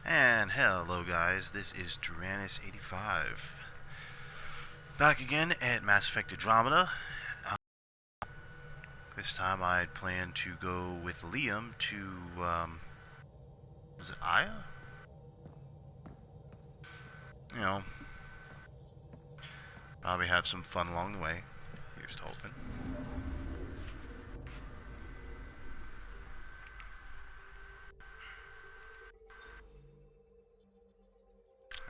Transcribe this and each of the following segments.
And hello guys, this is Tyrannus85. Back again at Mass Effect Andromeda. This time I plan to go with Liam to, was it Aya? You know, probably have some fun along the way. Here's to hoping.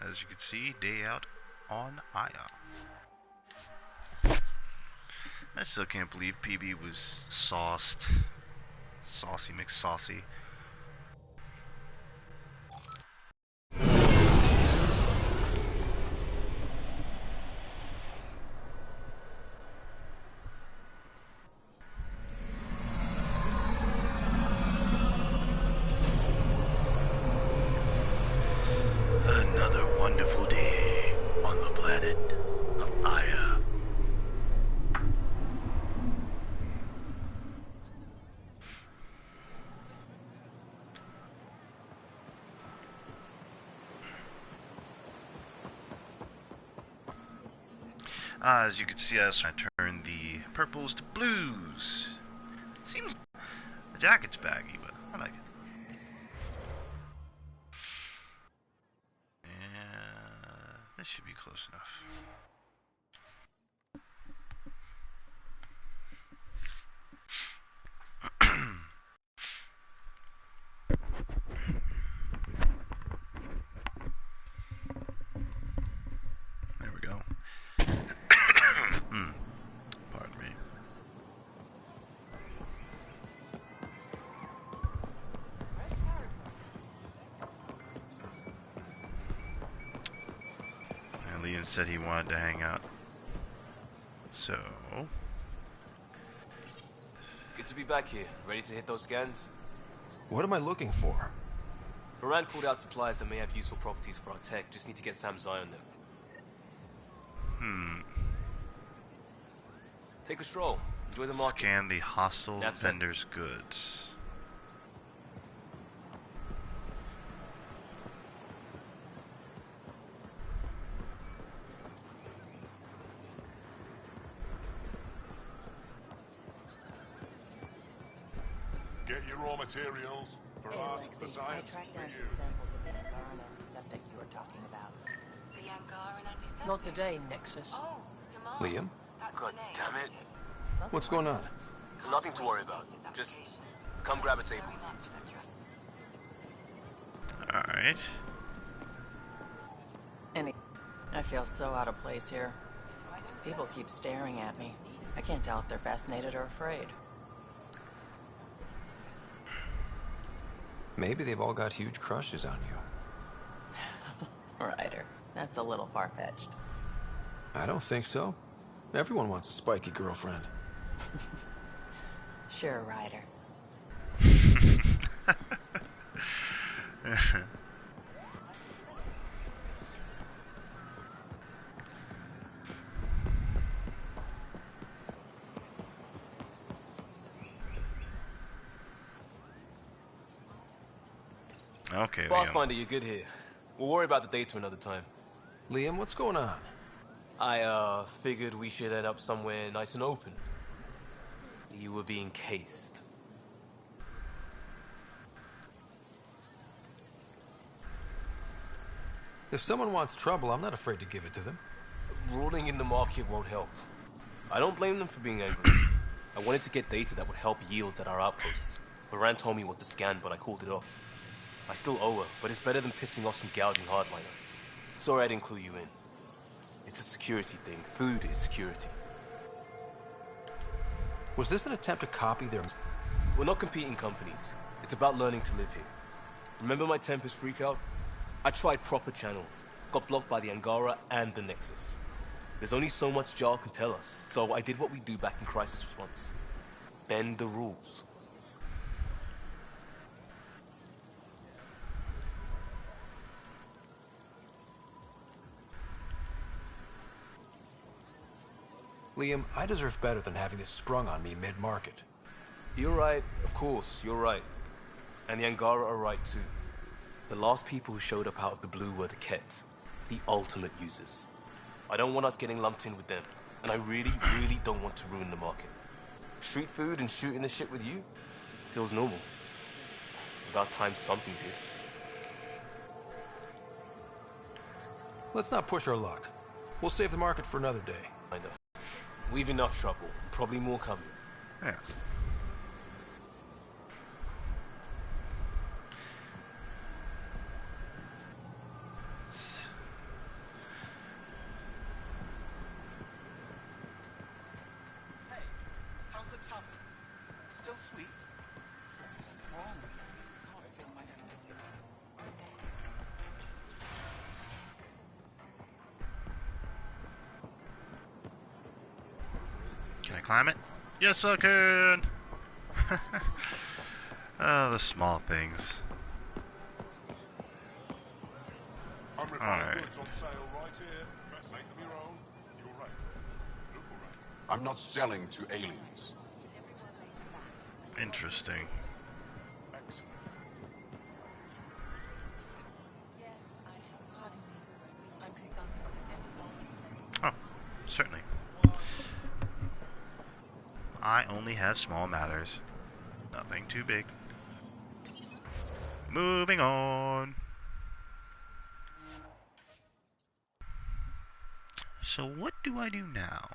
As you can see, day out on Aya. I still can't believe PB was sauced. Saucy McSaucy. Another wonderful day on the planet of Aya. As you can see, as I turn the purples to blues. Seems the jacket's baggy, but I like it. This should be close enough. There we go. Pardon me. Liam said he wanted to hang out. So... Good to be back here. Ready to hit those scans? What am I looking for? Moran called out supplies that may have useful properties for our tech. Just need to get Sam's eye on them. Take a stroll. Enjoy the market. Scan the hostile vendor's goods. Get your raw materials for art, for science, I tracked for down you. some samples of the Angaran antiseptic you were talking about. The Angaran antiseptic? Not today, Nexus. Oh, Simone. Liam? That's God the name. damn it. What's going on? Nothing to worry about. Just come grab a table. Very much, Petra. Alright. I feel so out of place here. People keep staring at me. I can't tell if they're fascinated or afraid. Maybe they've all got huge crushes on you. Ryder, that's a little far-fetched. I don't think so. Everyone wants a spiky girlfriend. Sure, Ryder. Okay, Liam. Pathfinder, you're good here. We'll worry about the data another time. Liam, what's going on? I, figured we should head up somewhere nice and open. You were being cased. If someone wants trouble, I'm not afraid to give it to them. Ruling in the market won't help. I don't blame them for being angry. I wanted to get data that would help yields at our outposts. Moran told me what to scan, but I called it off. I still owe her, but it's better than pissing off some gouging hardliner. Sorry I didn't clue you in. It's a security thing. Food is security. Was this an attempt to copy their... We're not competing companies. It's about learning to live here. Remember my Tempest freakout? I tried proper channels. Got blocked by the Angara and the Nexus. There's only so much Jarl can tell us, so I did what we do back in crisis response. Bend the rules. Liam, I deserve better than having this sprung on me mid-market. You're right, of course, you're right. And the Angara are right too. The last people who showed up out of the blue were the Ket, the ultimate users. I don't want us getting lumped in with them, and I really, really don't want to ruin the market. Street food and shooting the shit with you feels normal. About time something did. Let's not push our luck. We'll save the market for another day. Kinda. We've enough trouble. Probably more coming. Yeah. Hey, how's the tavern? Still sweet? Strong. Can't feel my energy. Can I climb it? Yes, I can! Oh, the small things. Unrefined Alright. goods on sale right here. Best make them your own. You're right. Local right. I'm not selling to aliens. Interesting. Excellent. I'm consulting with the government. Oh, certainly. I only have small matters. Nothing too big. Moving on. So what do I do now?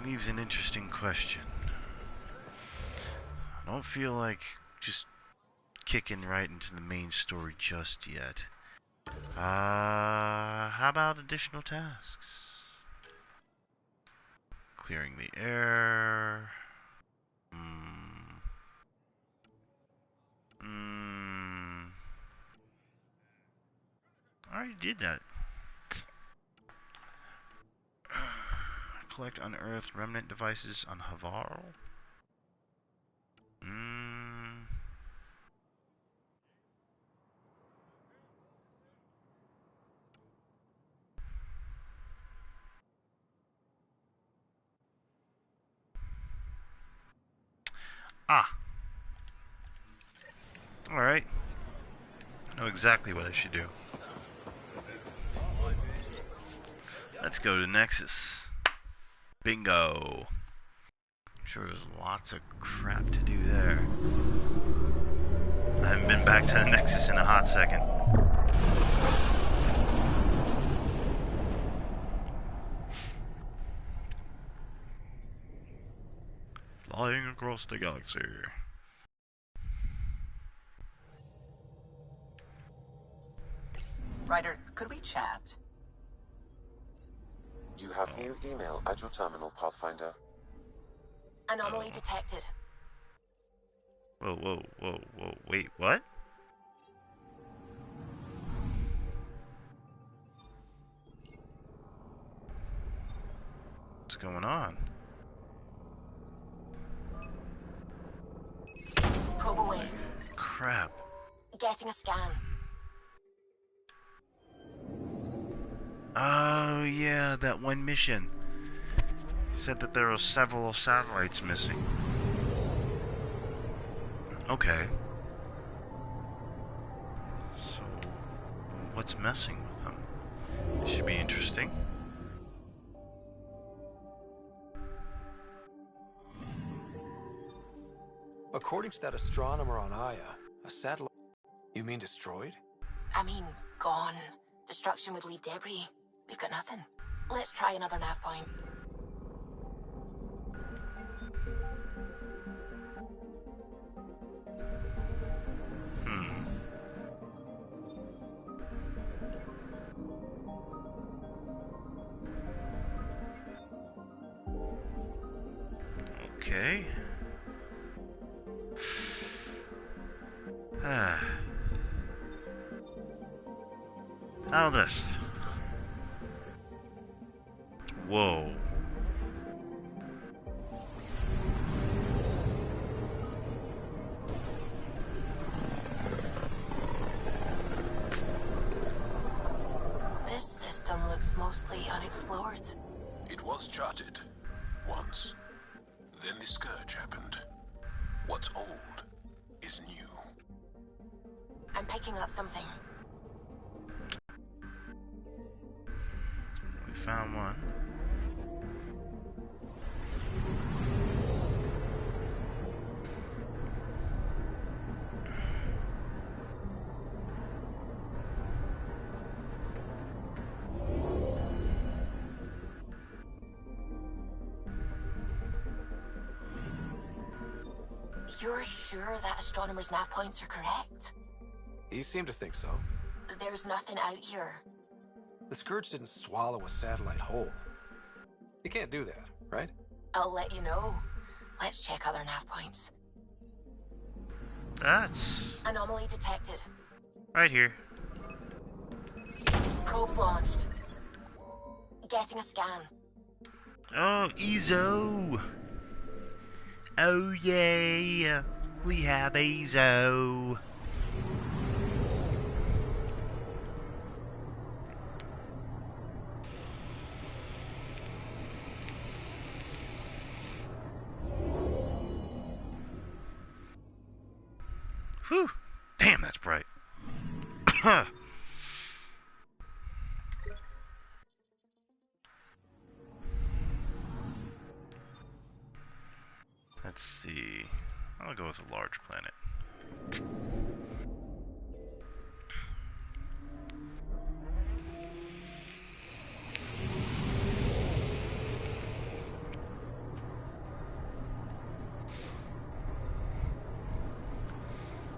Leaves an interesting question. I don't feel like just kicking right into the main story just yet. How about additional tasks? Clearing the air. I already did that. Collect unearthed remnant devices on Havarl. Ah. Alright. I know exactly what I should do. Let's go to Nexus. Bingo. I'm sure there's lots of crap to do there. I haven't been back to the Nexus in a hot second. Flying across the galaxy. Ryder, could we chat? You have new email at your terminal, Pathfinder. Anomaly detected. Whoa, wait, what? What's going on? Probe away. Crap. Getting a scan. Oh yeah, that one mission. Said that there were several satellites missing. Okay. So, what's messing with them? It should be interesting. According to that astronomer on Aya, a satellite... You mean destroyed? I mean, gone. Destruction would leave debris. We've got nothing. Let's try another nav point. Okay. How this? Whoa. This system looks mostly unexplored. It was charted. Once. Then the Scourge happened. What's old picking up something. We found one. You're sure that astronomer's nav points are correct? He seemed to think so. There's nothing out here. The Scourge didn't swallow a satellite whole. You can't do that, right? I'll let you know. Let's check other nav points. That's Anomaly detected. right here. Probes launched. Getting a scan. Oh, Ezo. Oh yeah, we have Ezo. Whew. Damn, that's bright. Let's see. I'll go with a large planet.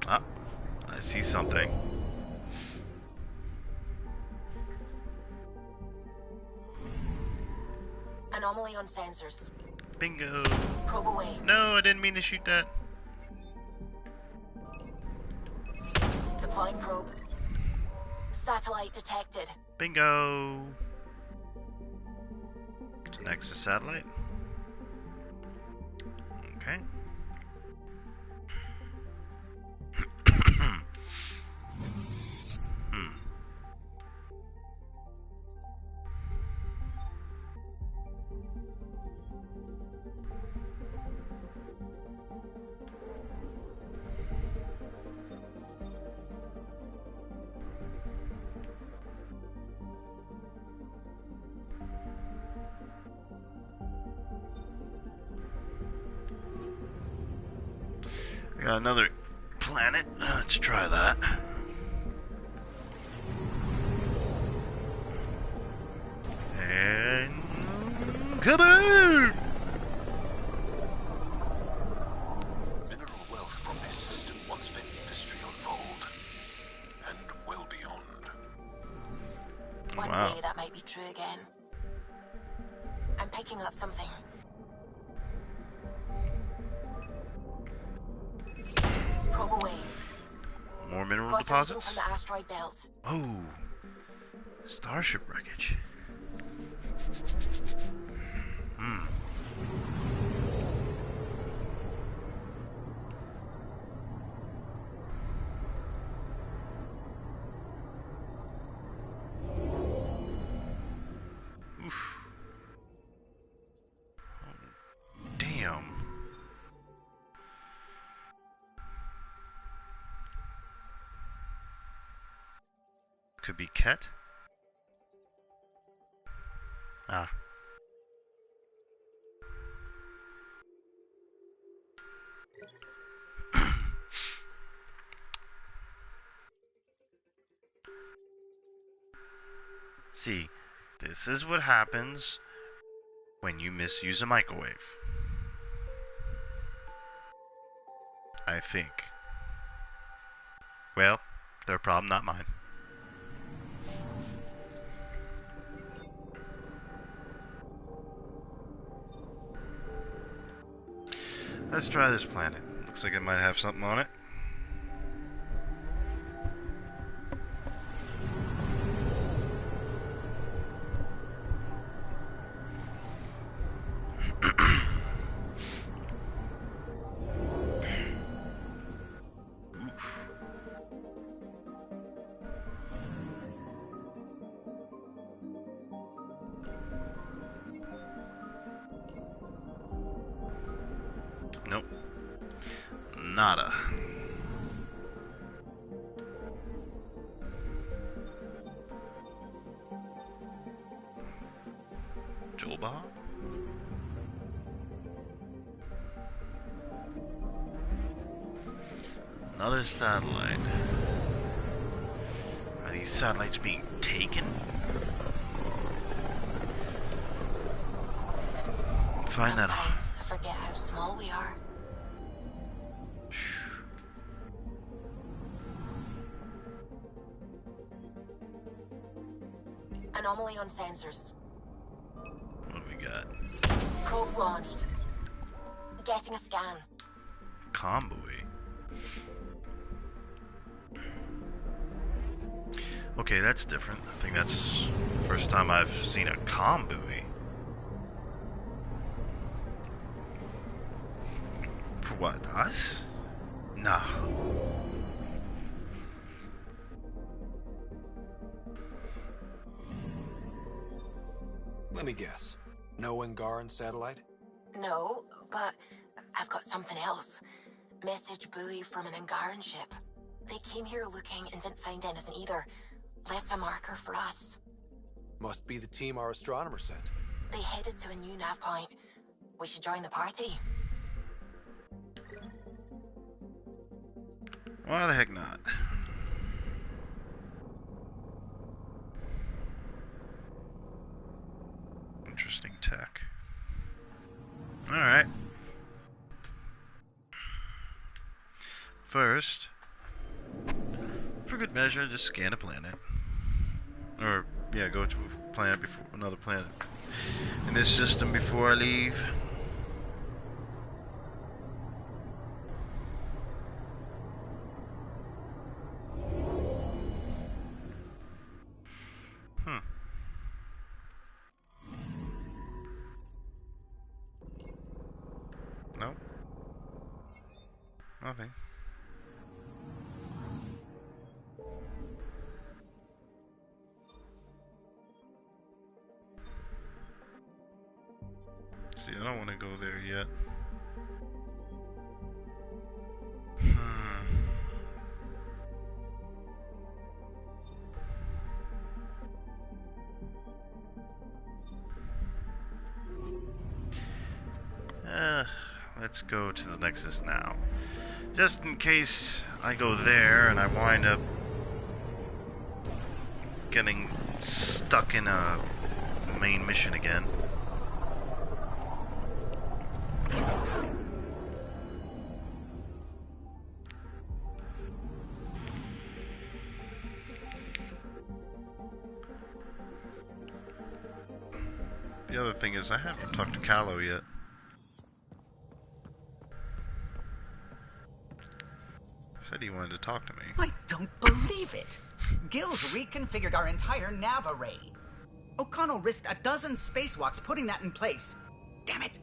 Ah, I see something. Anomaly on sensors. Bingo. Probe away. No, I didn't mean to shoot that. Deploying probe. Satellite detected. Bingo. So next is satellite. Okay. Hmm. We got another planet. Let's try that. And kaboom! Mineral wealth from this system once fed industry unfold, and well beyond. One Wow. day that might be true again. I'm picking up something. Probe away. More mineral Got a reading deposits? from the asteroid belt. Oh, starship wreckage. Hmm. Oof. Oh, damn. Could be Ket. Ah. See, this is what happens when you misuse a microwave. I think. Well, their problem, not mine. Let's try this planet. Looks like it might have something on it. Oof. Nope. Nada. Bob. Another satellite. Are these satellites being taken? Find that. Sometimes I forget how small we are. Anomaly on sensors. What do we got? Probes launched. Getting a scan. Comboy. Okay, that's different. I think that's the first time I've seen a comm buoy. For what, us? No. Let me guess. No Angaran satellite? No, but I've got something else. Message buoy from an Angaran ship. They came here looking and didn't find anything either. Left a marker for us. Must be the team our astronomer sent. They headed to a new nav point. We should join the party. Why the heck not? Interesting tech. Alright. First, for good measure, just scan a planet. Or, yeah, go to a planet before another planet in this system before I leave. Nope. Nothing. See, I don't want to go there yet. Let's go to the Nexus now. Just in case I go there and I wind up getting stuck in a main mission again. The other thing is I haven't talked to Callow yet. Said he wanted to talk to me. I don't believe it! Gills reconfigured our entire nav array. O'Connell risked a dozen spacewalks putting that in place. Damn it!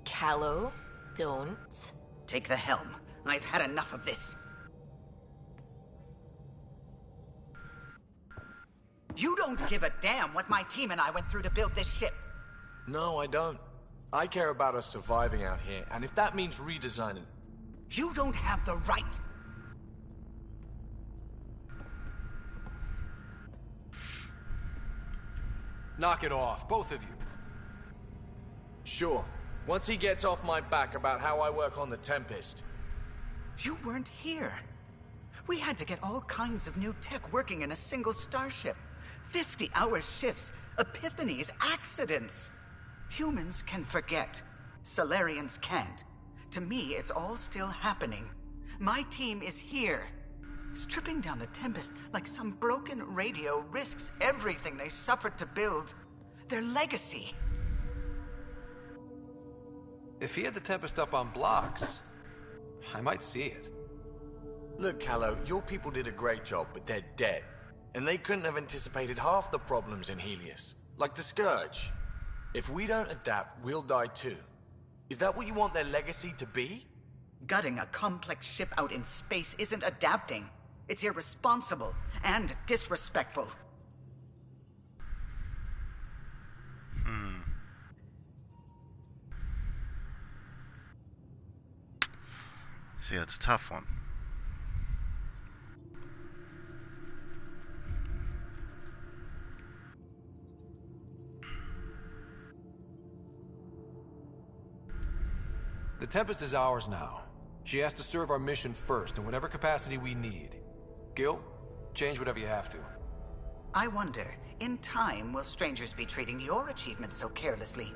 Callow, don't. Take the helm. I've had enough of this. You don't give a damn what my team and I went through to build this ship. No, I don't. I care about us surviving out here, and if that means redesigning... You don't have the right. Knock it off, both of you. Sure. Once he gets off my back about how I work on the Tempest. You weren't here. We had to get all kinds of new tech working in a single starship. 50-hour shifts, epiphanies, accidents. Humans can forget. Solarians can't. To me, it's all still happening. My team is here. Stripping down the Tempest like some broken radio risks everything they suffered to build. Their legacy. If he had the Tempest up on blocks, I might see it. Look, Callow, your people did a great job, but they're dead. And they couldn't have anticipated half the problems in Helios. Like the Scourge. If we don't adapt, we'll die too. Is that what you want their legacy to be? Gutting a complex ship out in space isn't adapting. It's irresponsible and disrespectful. See, that's a tough one. The Tempest is ours now. She has to serve our mission first in whatever capacity we need. Gil, change whatever you have to. I wonder, in time, will strangers be treating your achievements so carelessly?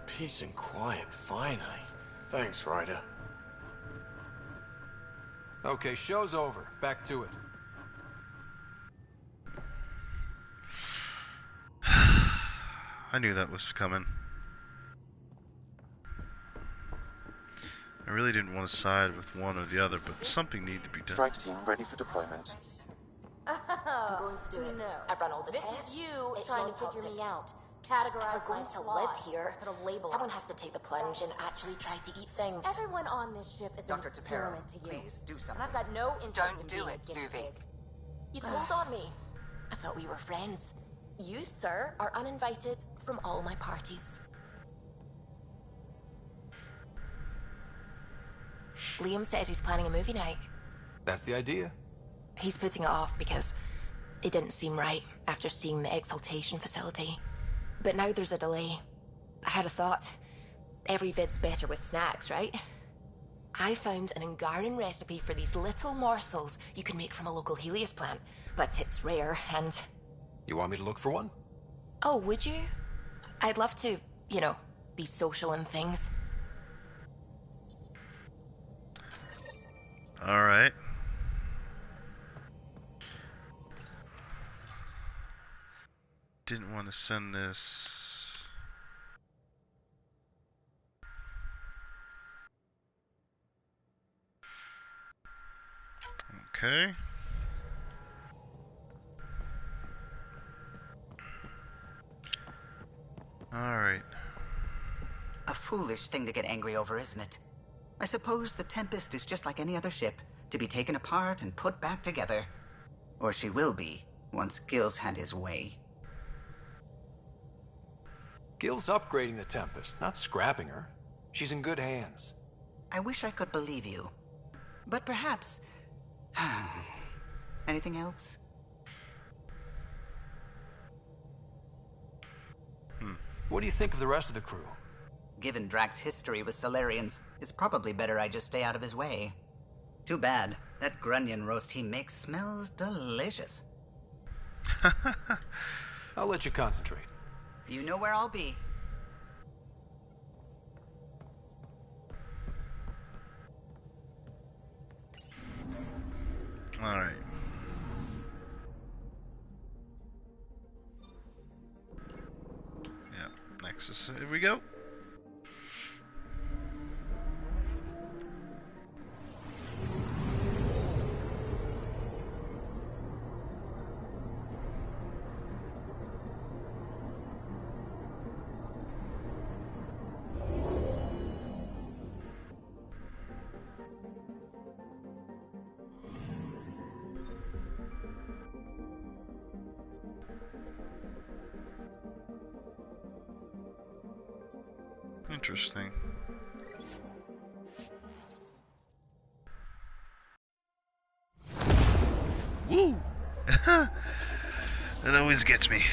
Peace and quiet, finally. Thanks, Ryder. Okay, show's over. Back to it. I knew that was coming. I really didn't want to side with one or the other, but something needed to be done. Strike team ready for deployment. I'm going to do it. No. I've run all the This tests. is you It's trying to figure non-toxic. me out. Categorize If we're going my to flaws, live here, put a label someone on has to take the plunge and actually try to eat things. Everyone on this ship is Dr. an Tapero, experiment to you. please, do And something. I've got no interest Don't in do being it, a guinea Suvi. pig. You told on me. I thought we were friends. You, sir, are uninvited from all my parties. Liam says he's planning a movie night. That's the idea. He's putting it off because it didn't seem right after seeing the exaltation facility. But now there's a delay. I had a thought. Every vid's better with snacks, right? I found an Angaran recipe for these little morsels you can make from a local Helios plant, but it's rare and... You want me to look for one? Oh, would you? I'd love to, you know, be social and things. Alright. Didn't want to send this. Okay. Alright. A foolish thing to get angry over, isn't it? I suppose the Tempest is just like any other ship, to be taken apart and put back together. Or she will be, once Gil's had his way. Gil's upgrading the Tempest, not scrapping her. She's in good hands. I wish I could believe you. But perhaps... Anything else? What do you think of the rest of the crew? Given Drax's history with Solarians, it's probably better I just stay out of his way. Too bad. That grunion roast he makes smells delicious. I'll let you concentrate. You know where I'll be. Alright. Yeah, Nexus. Here we go. Interesting. Woo! That always gets me.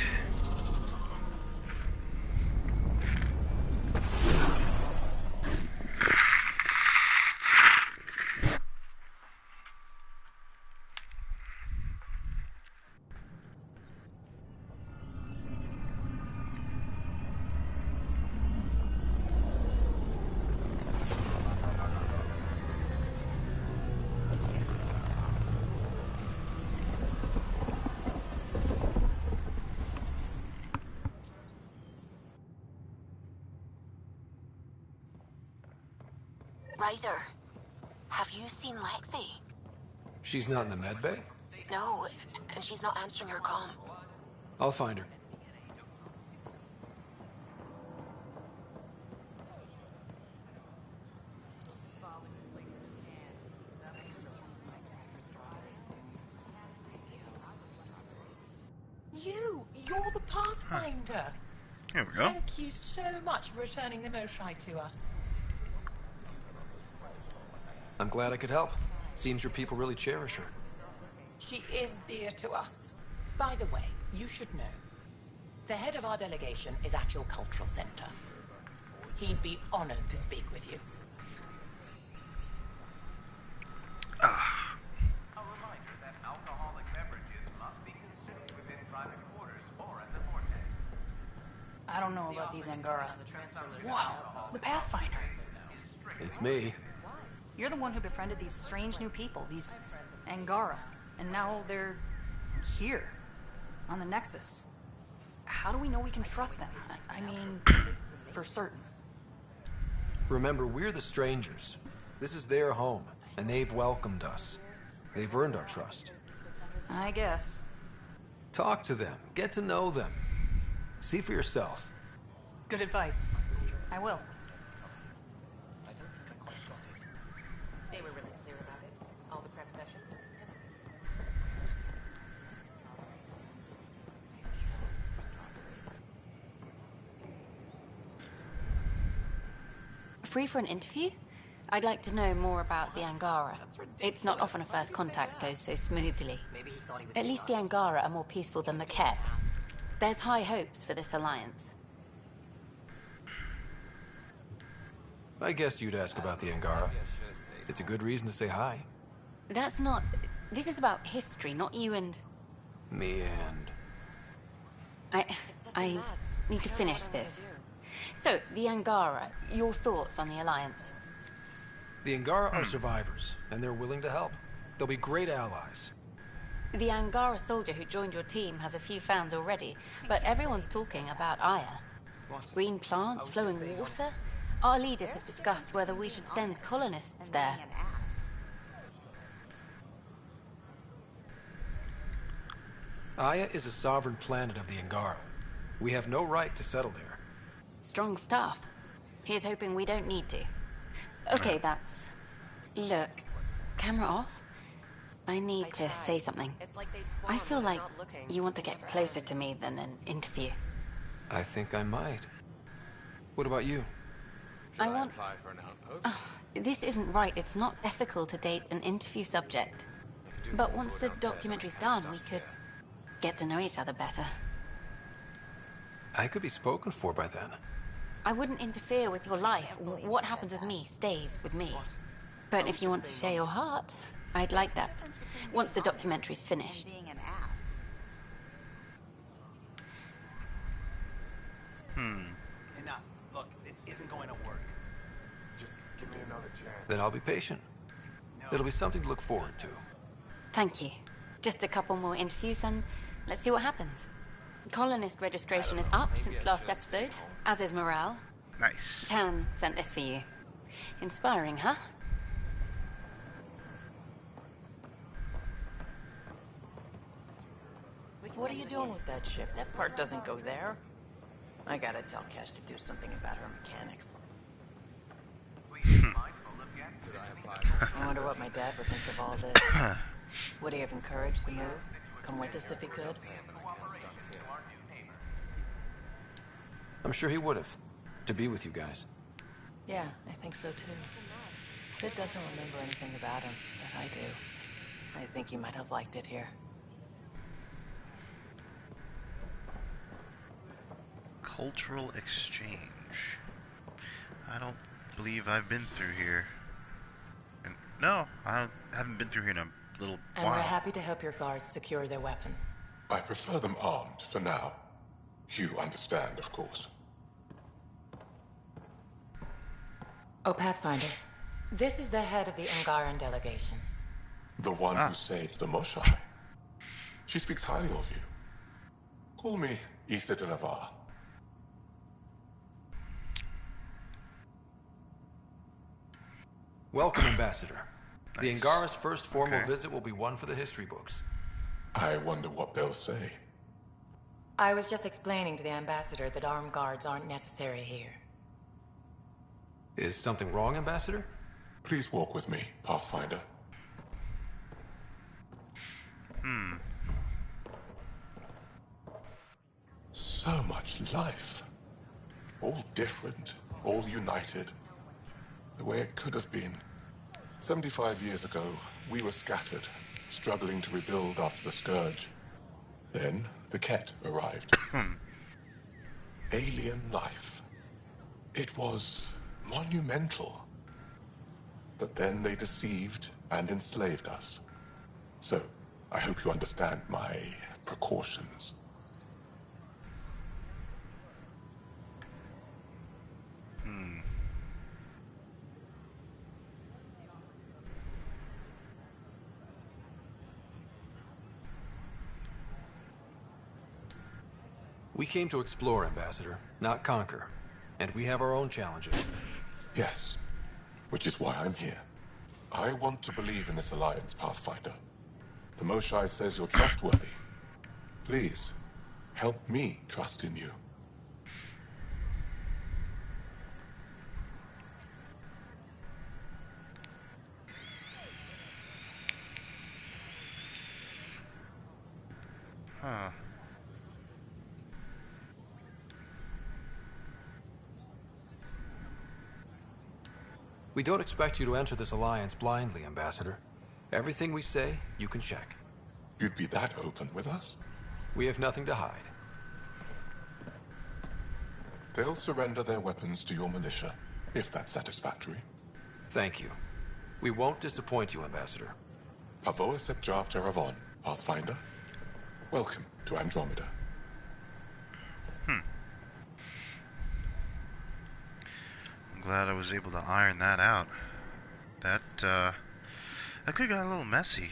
Ryder, have you seen Lexi? She's not in the med bay? No, and she's not answering her comm. I'll find her. You're the Pathfinder. Here we go. Thank you so much for returning the Moshai to us. I'm glad I could help. Seems your people really cherish her. She is dear to us. By the way, you should know. The head of our delegation is at your cultural center. He'd be honored to speak with you. Ah. A reminder that alcoholic beverages must be consumed within private quarters or at the vortex. I don't know about these Angara. Whoa, it's the Pathfinder. It's me. You're the one who befriended these strange new people, these Angara. And now they're here, on the Nexus. How do we know we can trust them? I mean, for certain. Remember, we're the strangers. This is their home, and they've welcomed us. They've earned our trust. I guess. Talk to them. Get to know them. See for yourself. Good advice. I will. I don't think I quite got it. They were really clear about it. All the prep sessions. Free for an interview? I'd like to know more about the Angara. It's not often a first contact goes so smoothly. At least the Angara are more peaceful than the Ket. There's high hopes for this alliance. I guess you'd ask about the Angara. It's a good reason to say hi. That's not... This is about history, not you and... Me and... I need to finish this. So, the Angara, your thoughts on the alliance? The Angara are survivors, and they're willing to help. They'll be great allies. The Angara soldier who joined your team has a few fans already, but everyone's talking about Aya. Green plants, flowing water? Our leaders have discussed whether we should send colonists there. Aya is a sovereign planet of the Angara. We have no right to settle there. Strong stuff. Here's hoping we don't need to. Okay, that's... Look, camera off. I need to say something. I feel like you want to get closer to me than an interview. I think I might. What about you? I want... this isn't right. It's not ethical to date an interview subject. But once the documentary's done, we could get to know each other better. I could be spoken for by then. I wouldn't interfere with your life. What happens with me stays with me. But if you want to share your heart, I'd like that. Once the documentary's finished. Enough. Look, this isn't going to work. Just give me another chance. Then I'll be patient. It'll be something to look forward to. Thank you. Just a couple more interviews and let's see what happens. Colonist registration is up since last episode, as is morale. Nice. Tan sent this for you. Inspiring, huh? What are you doing with that ship? That part doesn't go there. I gotta tell Cash to do something about her mechanics. I wonder what my dad would think of all this. Would he have encouraged the move? Come with us if he could? I'm sure he would have. To be with you guys. Yeah, I think so too. Sid doesn't remember anything about him, but I do. I think he might have liked it here. Cultural exchange. I don't believe I've been through here. And no, I haven't been through here in a little And while. we're happy to help your guards secure their weapons. I prefer them armed for now. You understand, of course. Oh, Pathfinder. This is the head of the Angaran delegation. The one who saved the Moshai. She speaks highly of you. Call me Issa de Navarre. Welcome, Ambassador. The Nice. Angara's first formal Okay. visit will be one for the history books. I wonder what they'll say. I was just explaining to the ambassador that armed guards aren't necessary here. Is something wrong, Ambassador? Please walk with me, Pathfinder. So much life. All different, all united. The way it could have been. 75 years ago, we were scattered, struggling to rebuild after the Scourge. Then, the Ket arrived. Alien life. It was monumental. But then they deceived and enslaved us. So, I hope you understand my precautions. We came to explore, Ambassador, not conquer. And we have our own challenges. Yes, which is why I'm here. I want to believe in this alliance, Pathfinder. The Moshae says you're trustworthy. Please, help me trust in you. Huh. We don't expect you to enter this alliance blindly, Ambassador. Everything we say, you can check. You'd be that open with us? We have nothing to hide. They'll surrender their weapons to your militia, if that's satisfactory. Thank you. We won't disappoint you, Ambassador. Pavoa Sep Jav Jaravon, Pathfinder. Welcome to Andromeda. I'm glad I was able to iron that out. That could have got a little messy.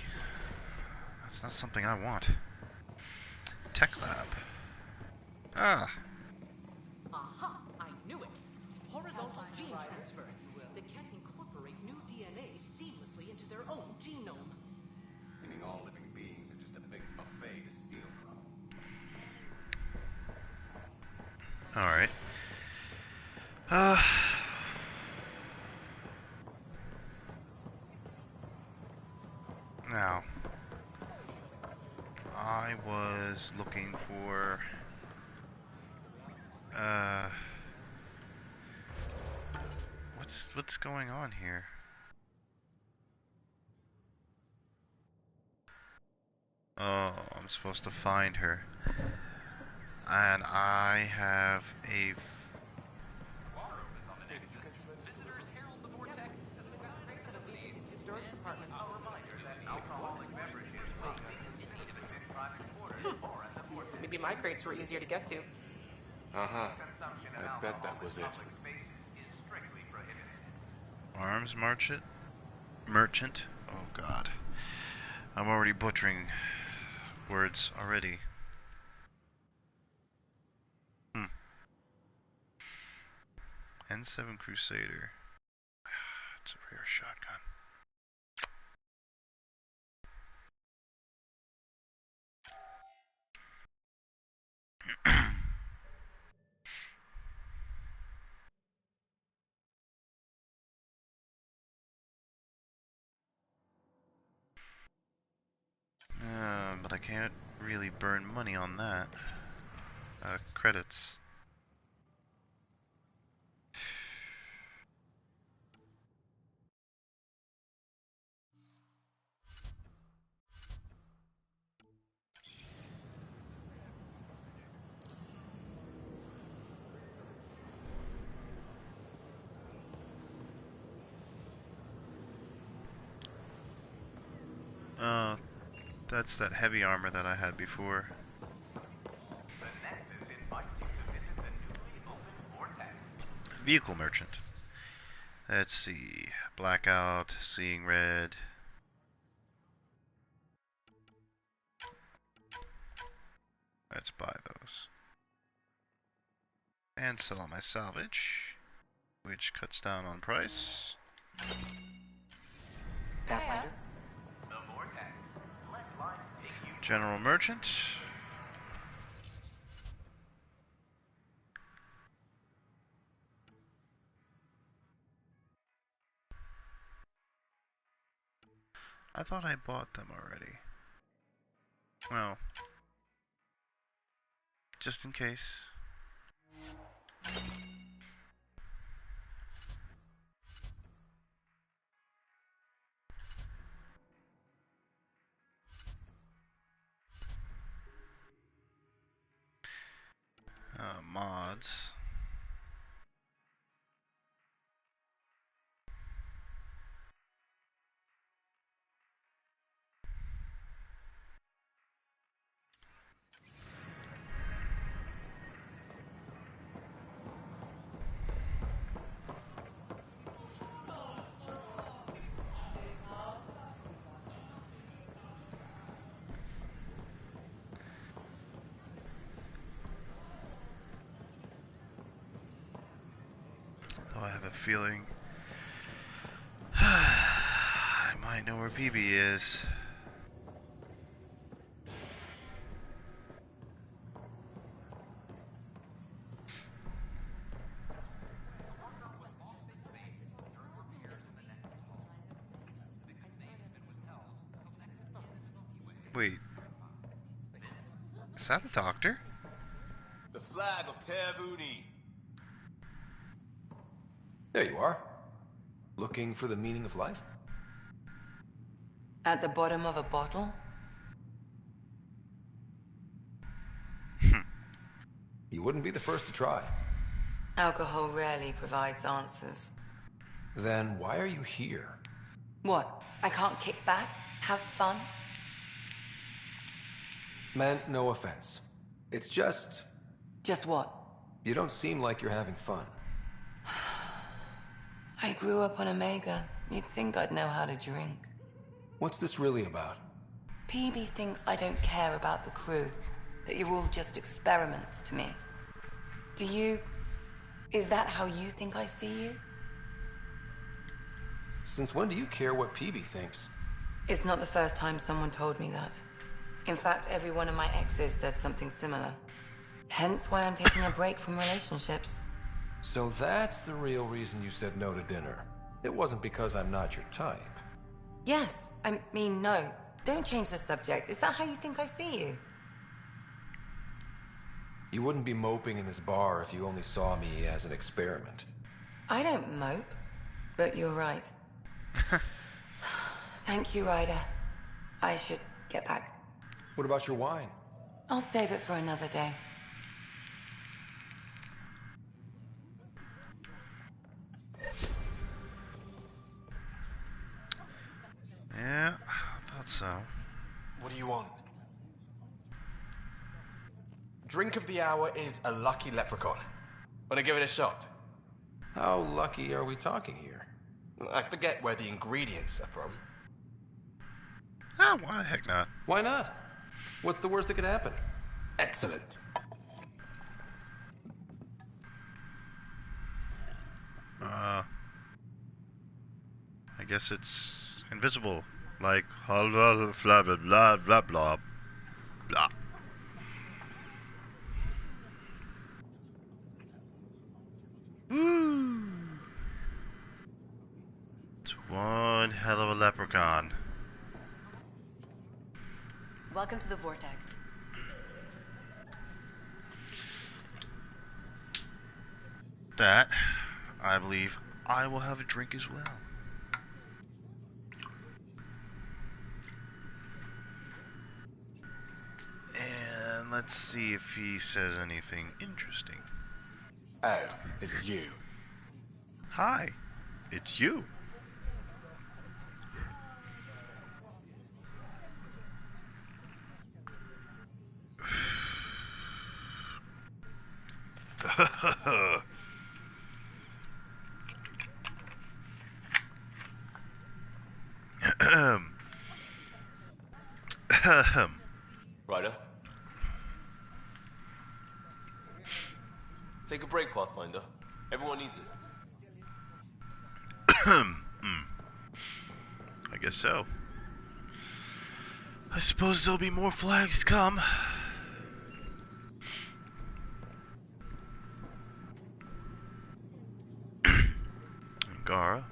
That's not something I want. Tech lab. Ah. Aha! I knew it! Horizontal gene transfer. They can incorporate new DNA seamlessly into their own genome. Meaning all living beings are just a big buffet to steal from. Alright. Now, I was looking for what's going on here? Oh, I'm supposed to find her. And I have a Maybe my crates were easier to get to. Uh-huh. I bet that was it. arms merchant. Oh god. I'm already butchering words already. N7 Crusader. It's a rare shotgun. But I can't really burn money on that. Credits. That's that heavy armor that I had before. Vehicle merchant. Let's see. Blackout, seeing red. Let's buy those. And sell on my salvage, which cuts down on price. Pathfinder? General merchant. I thought I bought them already. Well, just in case. Mods. Though I have a feeling I might know where PB is. Wait. Is that the doctor? The flag of Tervuni. There you are. Looking for the meaning of life? At the bottom of a bottle? You wouldn't be the first to try. Alcohol rarely provides answers. Then why are you here? What? I can't kick back? Have fun? Meant no offense. It's just... Just what? You don't seem like you're having fun. I grew up on Omega. You'd think I'd know how to drink. What's this really about? PB thinks I don't care about the crew. That you're all just experiments to me. Do you... Is that how you think I see you? Since when do you care what PB thinks? It's not the first time someone told me that. In fact, every one of my exes said something similar. Hence why I'm taking a break from relationships. So that's the real reason you said no to dinner. It wasn't because I'm not your type. Yes. I mean, no. Don't change the subject. Is that how you think I see you? You wouldn't be moping in this bar if you only saw me as an experiment. I don't mope. But you're right. Thank you, Ryder. I should get back. What about your wine? I'll save it for another day. Yeah, I thought so. What do you want? Drink of the hour is a lucky leprechaun. Wanna give it a shot? How lucky are we talking here? I forget where the ingredients are from. Oh, why the heck not? Why not? What's the worst that could happen? Excellent. I guess it's invisible. Like, blah, blah, blah, blah, blah, blah, blah. Woo! It's one hell of a leprechaun. Welcome to the Vortex. That, I believe, I will have a drink as well. And let's see if he says anything interesting. Oh, it's you. Hi, it's you. Ryder? Take a break, Pathfinder. Everyone needs it. I guess so. I suppose there'll be more flags to come. Gara.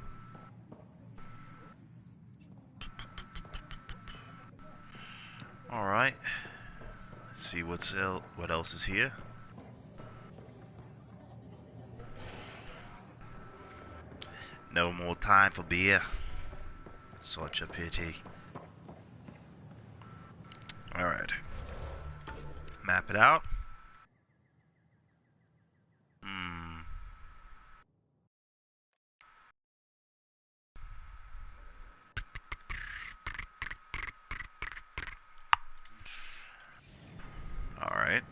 Alright. Let's see what else is here. No more time for beer. Such a pity. Alright. Map it out. Alright.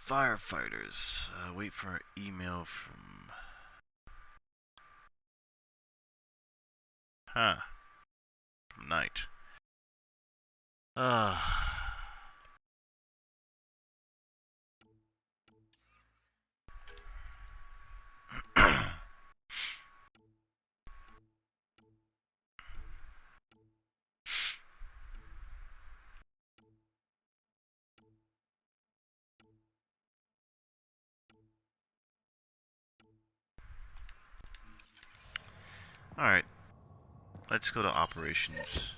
Firefighters. Wait for an email from... Huh. From Knight. Alright. Let's go to operations.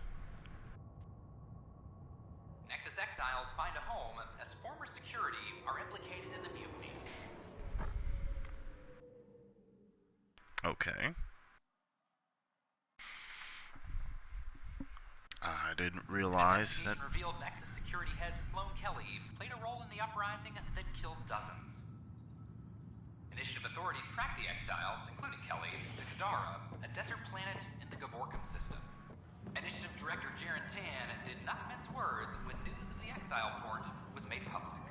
Nexus exiles find a home as former security are implicated in the mutiny. Okay. I didn't realize that... An investigation revealed Nexus security head Sloan Kelly played a role in the uprising that killed dozens. Initiative authorities tracked the exiles, including Kelly, to Kadara, a desert planet in the Gavorkum system. Initiative Director Jaren Tan did not mince words when news of the exile port was made public.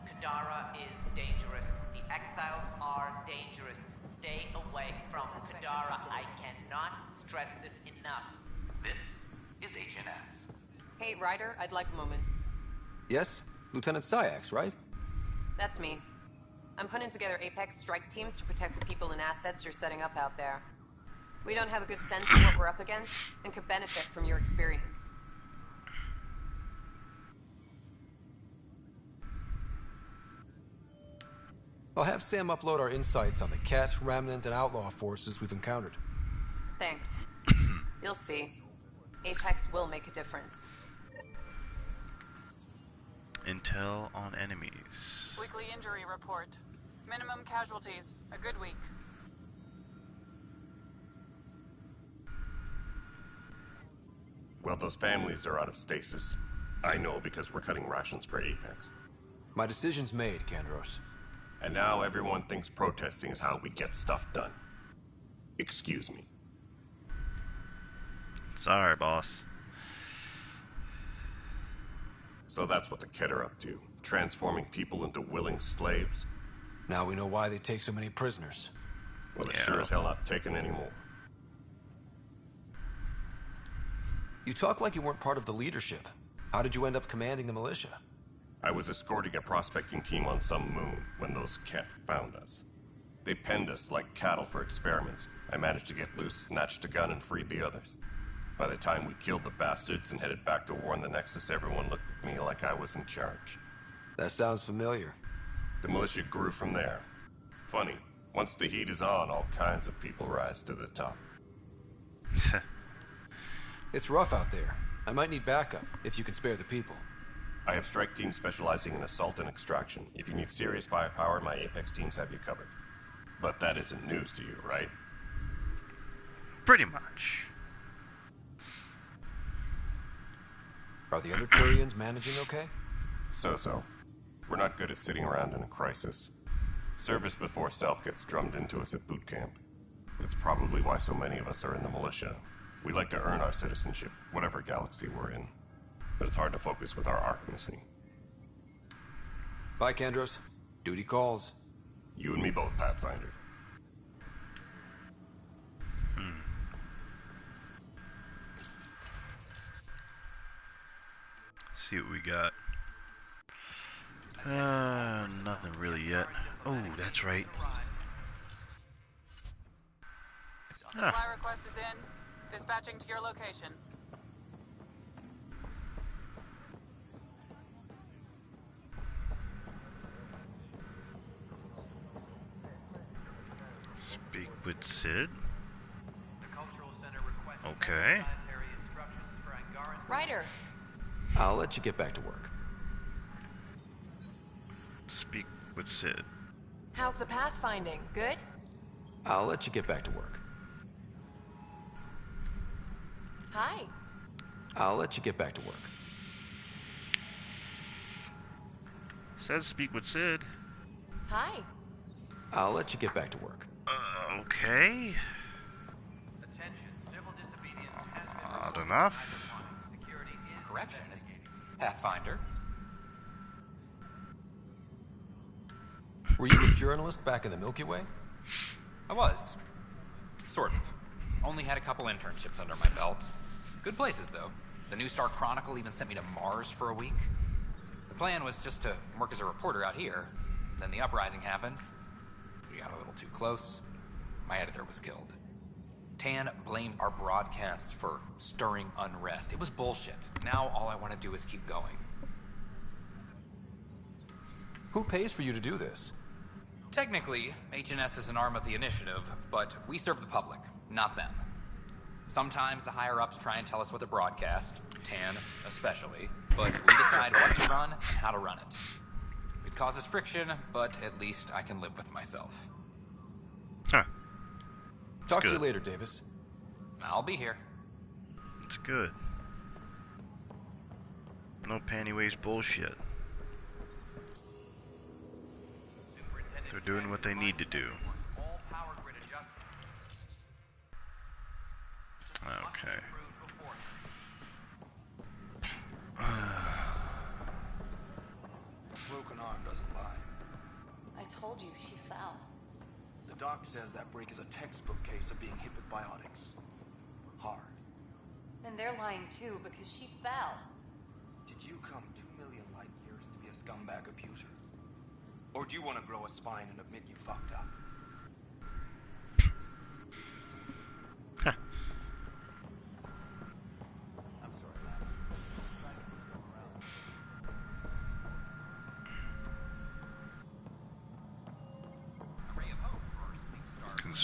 Kadara is dangerous. The exiles are dangerous. Stay away from Kadara. I cannot stress this enough. This is HNS. Hey, Ryder, I'd like a moment. Yes? Lieutenant Syax, right? That's me. I'm putting together Apex strike teams to protect the people and assets you're setting up out there. We don't have a good sense of what we're up against, and could benefit from your experience. I'll have Sam upload our insights on the Ket, Remnant, and Outlaw forces we've encountered. Thanks. You'll see. Apex will make a difference. Intel on enemies. Weekly injury report. Minimum casualties. A good week. Well, those families are out of stasis. I know because we're cutting rations for Apex. My decision's made, Kandros. And now everyone thinks protesting is how we get stuff done. Excuse me. Sorry, boss. So that's what the Ket are up to. Transforming people into willing slaves. Now we know why they take so many prisoners. Well, they're sure as hell not taking any more. You talk like you weren't part of the leadership. How did you end up commanding the militia? I was escorting a prospecting team on some moon when those Ket found us. They penned us like cattle for experiments. I managed to get loose, snatched a gun, and freed the others. By the time we killed the bastards and headed back to warn the Nexus, everyone looked at me like I was in charge. That sounds familiar. The militia grew from there. Funny, once the heat is on, all kinds of people rise to the top. It's rough out there. I might need backup, if you can spare the people. I have strike teams specializing in assault and extraction. If you need serious firepower, my Apex teams have you covered. But that isn't news to you, right? Pretty much. Are the other Turians managing okay? So-so. We're not good at sitting around in a crisis. Service before self gets drummed into us at boot camp. That's probably why so many of us are in the militia. We like to earn our citizenship, whatever galaxy we're in. But it's hard to focus with our arc missing. Bye, Kandros. Duty calls. You and me both, Pathfinder. See what we got. Nothing really yet. Oh, that's right. Supply request is in. Dispatching to your location. Speak with Sid. Okay. Ryder. I'll let you get back to work. Speak with Sid. How's the pathfinding? Good? I'll let you get back to work. Hi. I'll let you get back to work. Says speak with Sid. Hi. I'll let you get back to work. Okay. Attention, civil disobedience has been Odd enough. Security is Correction, Pathfinder. Were you a journalist back in the Milky Way? I was. Sort of. Only had a couple internships under my belt. Good places, though. The New Star Chronicle even sent me to Mars for a week. The plan was just to work as a reporter out here. Then the uprising happened. We got a little too close. My editor was killed. Tan blamed our broadcasts for stirring unrest. It was bullshit. Now all I want to do is keep going. Who pays for you to do this? Technically, HNS is an arm of the initiative, but we serve the public, not them. Sometimes the higher-ups try and tell us what to broadcast, Tan especially, but we decide what to run and how to run it. It causes friction, but at least I can live with myself. Huh. Talk to you later, Davis. I'll be here. It's good. No panty-waist bullshit. They're doing what they need to do. Okay. Broken arm doesn't lie. I told you she fell. The doc says that break is a textbook case of being hit with biotics. Hard. And they're lying too because she fell. Did you come 2 million light years to be a scumbag abuser? Or do you want to grow a spine and admit you fucked up? I'm sorry, man.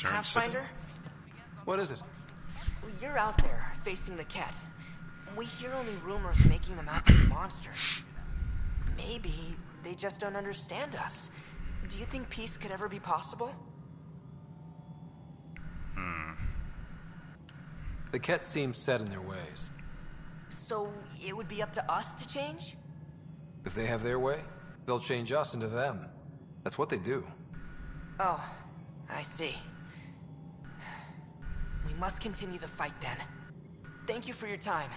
Pathfinder? What is it? You're out there, facing the Ket. We hear only rumors making them out to be monsters. Maybe they just don't understand us. Do you think peace could ever be possible? The Ket seem set in their ways. So it would be up to us to change? If they have their way, they'll change us into them. That's what they do. Oh, I see. We must continue the fight then. Thank you for your time.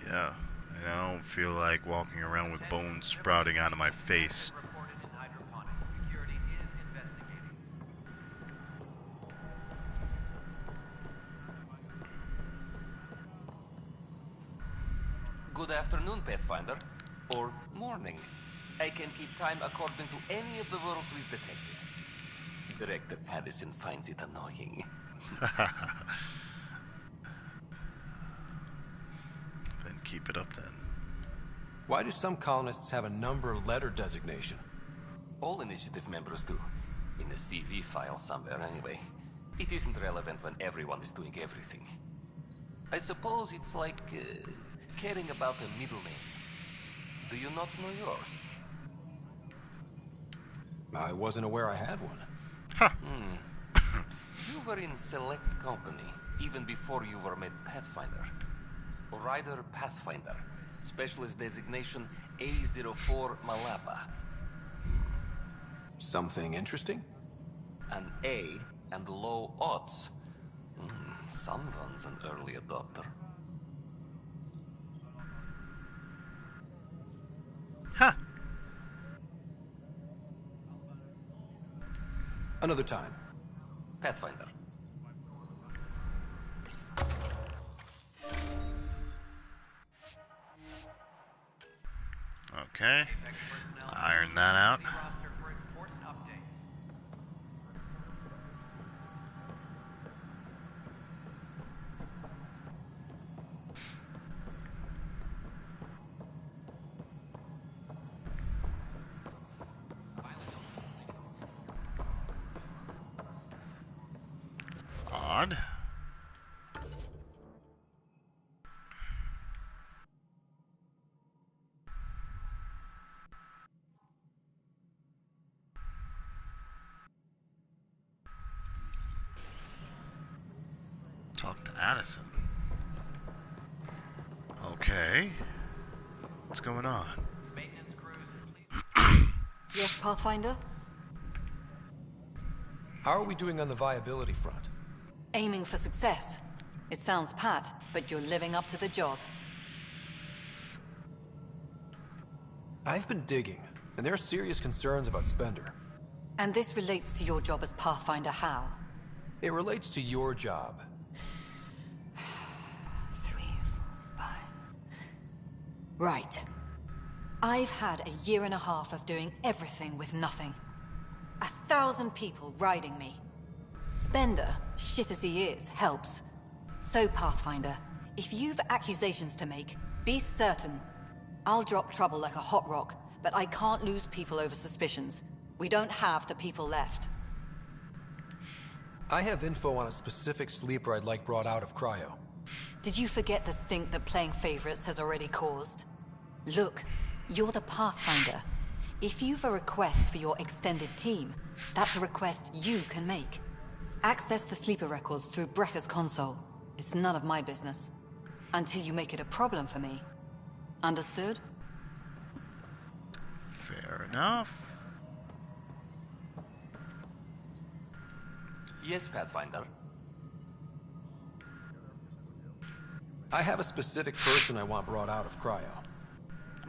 Yeah, and I don't feel like walking around with bones sprouting out of my face. Good afternoon, Pathfinder. Or morning. I can keep time according to any of the worlds we've detected. Director Addison finds it annoying. Then keep it up then. Why do some colonists have a number letter designation? All initiative members do. In a CV file somewhere anyway. It isn't relevant when everyone is doing everything. I suppose it's like caring about a middle name. Do you not know yours? I wasn't aware I had one. You were in select company, even before you were made Pathfinder. Rider Pathfinder. Specialist designation A04 Malapa. Something interesting? An A and low odds. Someone's an early adopter. Another time. Pathfinder. Okay. Iron that out. Odd. Talk to Addison. Okay. What's going on? Yes, Pathfinder? How are we doing on the viability front? Aiming for success. It sounds pat, but you're living up to the job. I've been digging. and there are serious concerns about Spender. And this relates to your job as Pathfinder how? It relates to your job. 3, 4, 5. Right. I've had a year and a half of doing everything with nothing. 1,000 people riding me. Spender, shit as he is, helps. So, Pathfinder, if you've accusations to make, be certain. I'll drop trouble like a hot rock, but I can't lose people over suspicions. We don't have the people left. I have info on a specific sleeper I'd like brought out of cryo. Did you forget the stink that playing favorites has already caused? Look, you're the Pathfinder. If you've a request for your extended team, that's a request you can make. Access the sleeper records through Brekker's console. It's none of my business. Until you make it a problem for me. Understood? Fair enough. Yes, Pathfinder. I have a specific person I want brought out of cryo.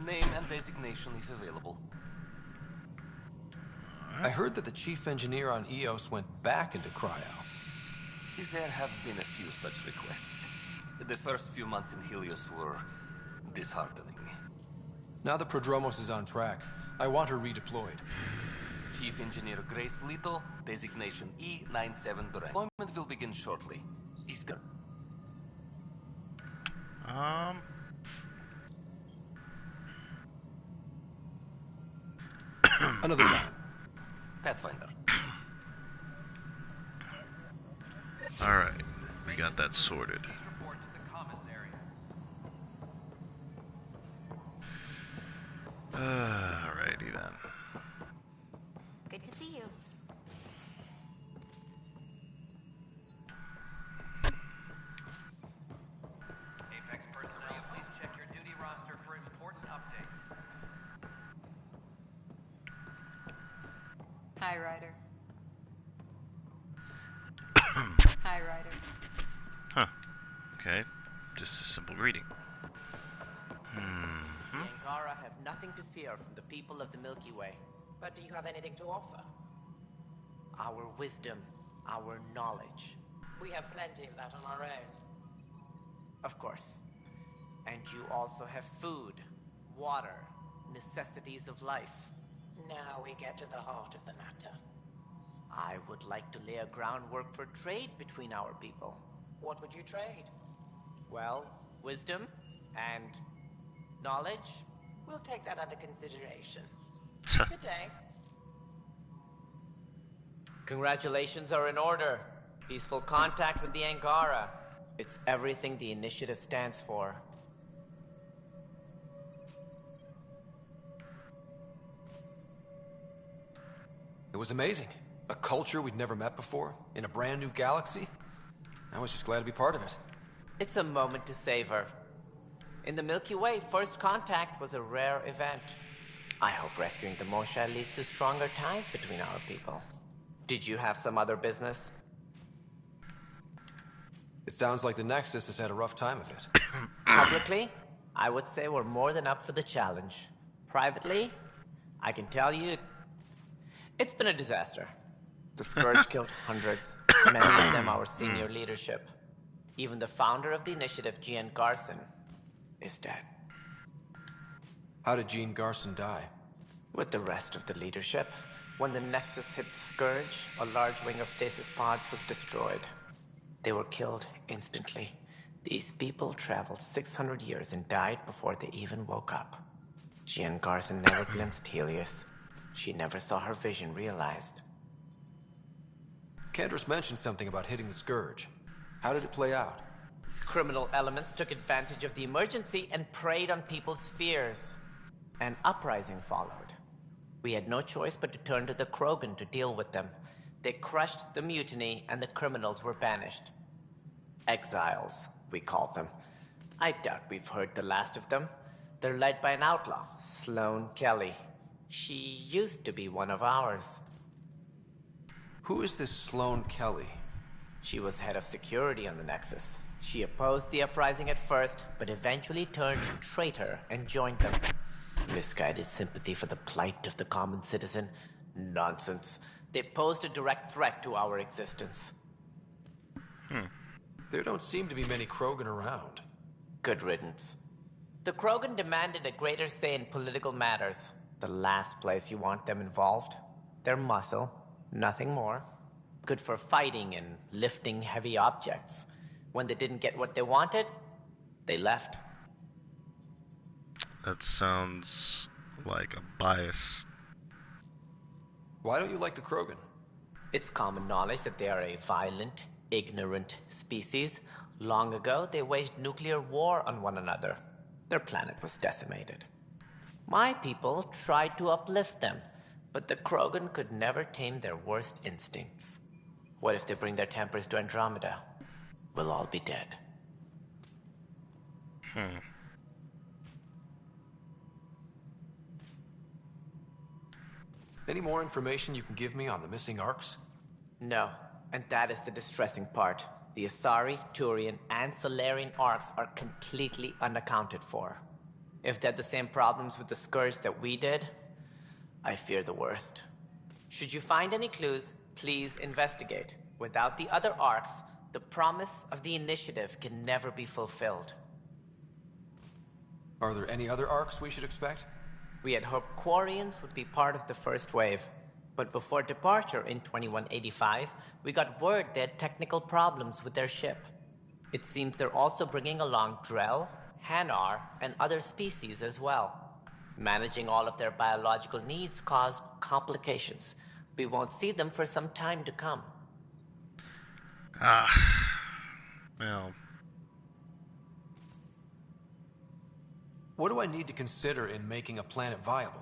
Name and designation if available. I heard that the chief engineer on EOS went back into cryo. There have been a few such requests. The first few months in Helios were disheartening. Now that Prodromos is on track, I want her redeployed. Chief Engineer Grace Leto, designation E97 Duran. Deployment will begin shortly. Easter. Another time. Pathfinder. Alright, we got that sorted. Alrighty then. Good to see you. Apex personnel, please check your duty roster for important updates. Hi, Ryder. Hi, Ryder. Huh. Okay. Just a simple greeting. The Angara have nothing to fear from the people of the Milky Way. But do you have anything to offer? Our wisdom, our knowledge. We have plenty of that on our own. Of course. And you also have food, water, necessities of life. Now we get to the heart of the matter. I would like to lay a groundwork for trade between our people. What would you trade? Well, wisdom and knowledge. We'll take that under consideration. Good day. Congratulations are in order. Peaceful contact with the Angara. It's everything the initiative stands for. It was amazing. A culture we'd never met before, in a brand new galaxy. I was just glad to be part of it. It's a moment to savor. In the Milky Way, first contact was a rare event. I hope rescuing the Mosha leads to stronger ties between our people. Did you have some other business? It sounds like the Nexus has had a rough time of it. Publicly, I would say we're more than up for the challenge. Privately, I can tell you, it's been a disaster. The Scourge killed hundreds, many of them our senior leadership. Even the founder of the initiative, Gian Garson, is dead. How did Jean Garson die? With the rest of the leadership. When the Nexus hit the Scourge, a large wing of stasis pods was destroyed. They were killed instantly. These people traveled 600 years and died before they even woke up. Jean Garson never glimpsed Helios. She never saw her vision realized. Kandros mentioned something about hitting the Scourge. How did it play out? Criminal elements took advantage of the emergency and preyed on people's fears. An uprising followed. We had no choice but to turn to the Krogan to deal with them. They crushed the mutiny and the criminals were banished. Exiles, we call them. I doubt we've heard the last of them. They're led by an outlaw, Sloane Kelly. She used to be one of ours. Who is this Sloane Kelly? She was head of security on the Nexus. She opposed the uprising at first, but eventually turned traitor and joined them. Misguided sympathy for the plight of the common citizen? Nonsense. They posed a direct threat to our existence. There don't seem to be many Krogan around. Good riddance. The Krogan demanded a greater say in political matters. The last place you want them involved. They're muscle, nothing more. Good for fighting and lifting heavy objects. When they didn't get what they wanted, they left. That sounds like a bias. Why don't you like the Krogan? It's common knowledge that they are a violent, ignorant species. Long ago, they waged nuclear war on one another. Their planet was decimated. My people tried to uplift them, but the Krogan could never tame their worst instincts. What if they bring their tempers to Andromeda? We'll all be dead. Any more information you can give me on the missing arcs? No, and that is the distressing part. The Asari, Turian, and Solarian arcs are completely unaccounted for. If they had the same problems with the Scourge that we did, I fear the worst. Should you find any clues, please investigate. Without the other arcs, the promise of the Initiative can never be fulfilled. Are there any other arcs we should expect? We had hoped Quarians would be part of the first wave. But before departure in 2185, we got word they had technical problems with their ship. It seems they're also bringing along Drell, Hanar, and other species as well. Managing all of their biological needs caused complications. We won't see them for some time to come. Well. What do I need to consider in making a planet viable?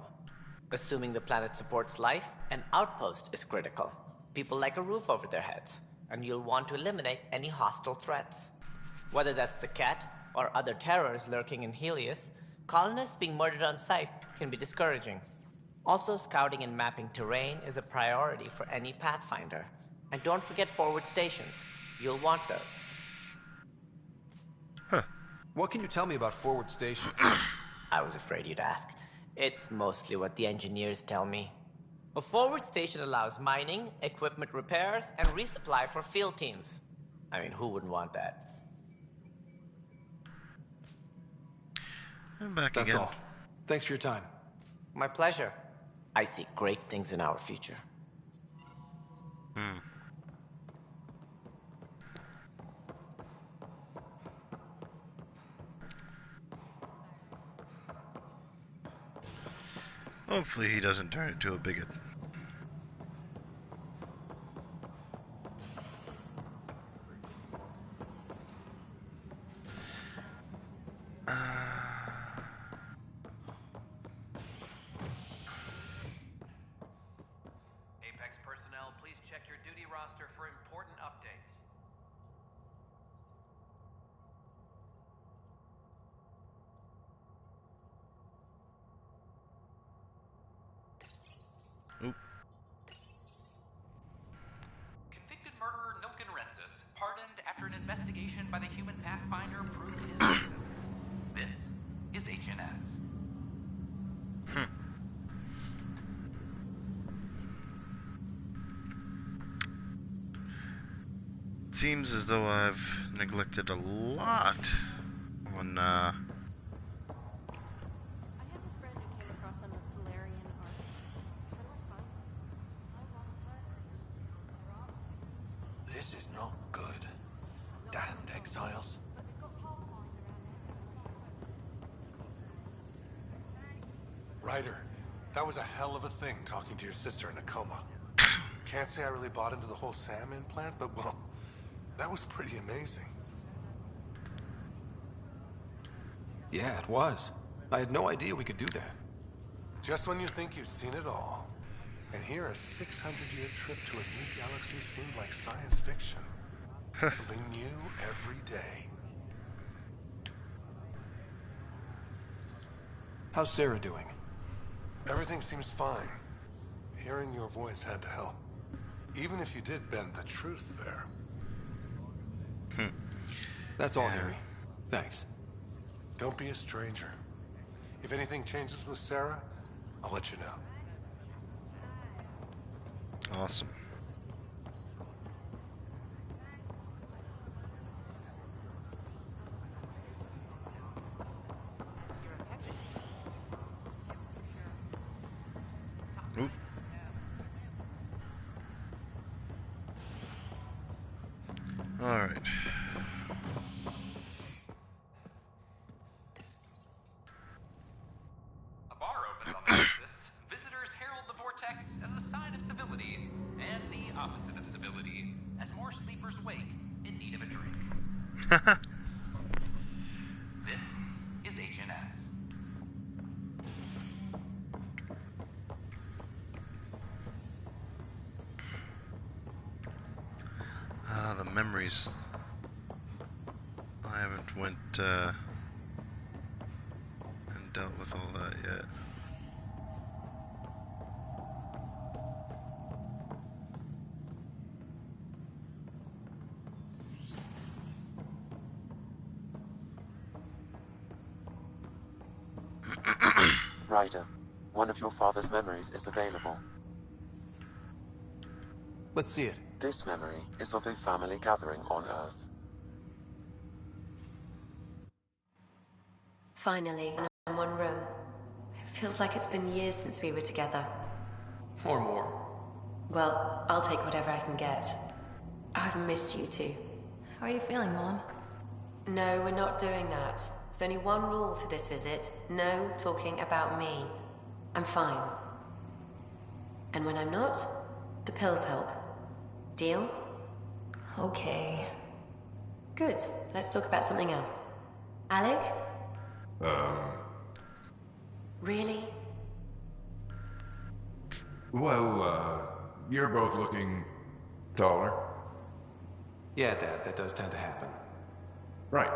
Assuming the planet supports life, an outpost is critical. People like a roof over their heads, and you'll want to eliminate any hostile threats. Whether that's the Cat or other terrors lurking in Helios, colonists being murdered on sight can be discouraging. Also, scouting and mapping terrain is a priority for any Pathfinder. And don't forget forward stations. You'll want those. What can you tell me about forward stations? I was afraid you'd ask. It's mostly what the engineers tell me. A forward station allows mining, equipment repairs, and resupply for field teams. I mean, who wouldn't want that? I'm back That's again. all. Thanks for your time. My pleasure. I see great things in our future. Hopefully he doesn't turn into a bigot. Apex personnel, please check your duty roster for important updates. Oop. Convicted murderer Nilken Rensis, pardoned after an investigation by the human Pathfinder proved his innocence. This is HNS. Seems as though I've neglected a lot on I have a friend who came across on the Solarian arc. How do I find This is not good. Damned exiles. Ryder, that was a hell of a thing talking to your sister in a coma. Can't say I really bought into the whole SAM implant, but well, that was pretty amazing. Yeah, it was. I had no idea we could do that. Just when you think you've seen it all. And here a 600-year trip to a new galaxy seemed like science fiction. Something new every day. How's Sarah doing? Everything seems fine. Hearing your voice had to help. Even if you did bend the truth there. That's all, Harry. Thanks. Don't be a stranger. If anything changes with Sarah, I'll let you know. Awesome. Oop. All right. A bar opens on the Nexus. Visitors herald the vortex as a sign of civility, and the opposite of civility, as more sleepers wake in need of a drink. This is HNS. The memories. I haven't went and dealt with all that yet. Ryder, one of your father's memories is available. Let's see it. This memory is of a family gathering on Earth. Finally, in one room. It feels like it's been years since we were together. Or more. Well, I'll take whatever I can get. I've missed you too. How are you feeling, Mom? No, we're not doing that. There's only one rule for this visit. No talking about me. I'm fine. And when I'm not, the pills help. Deal? Okay. Good. Let's talk about something else. Alec? Really? Well, you're both looking taller. Yeah, Dad, that does tend to happen. Right,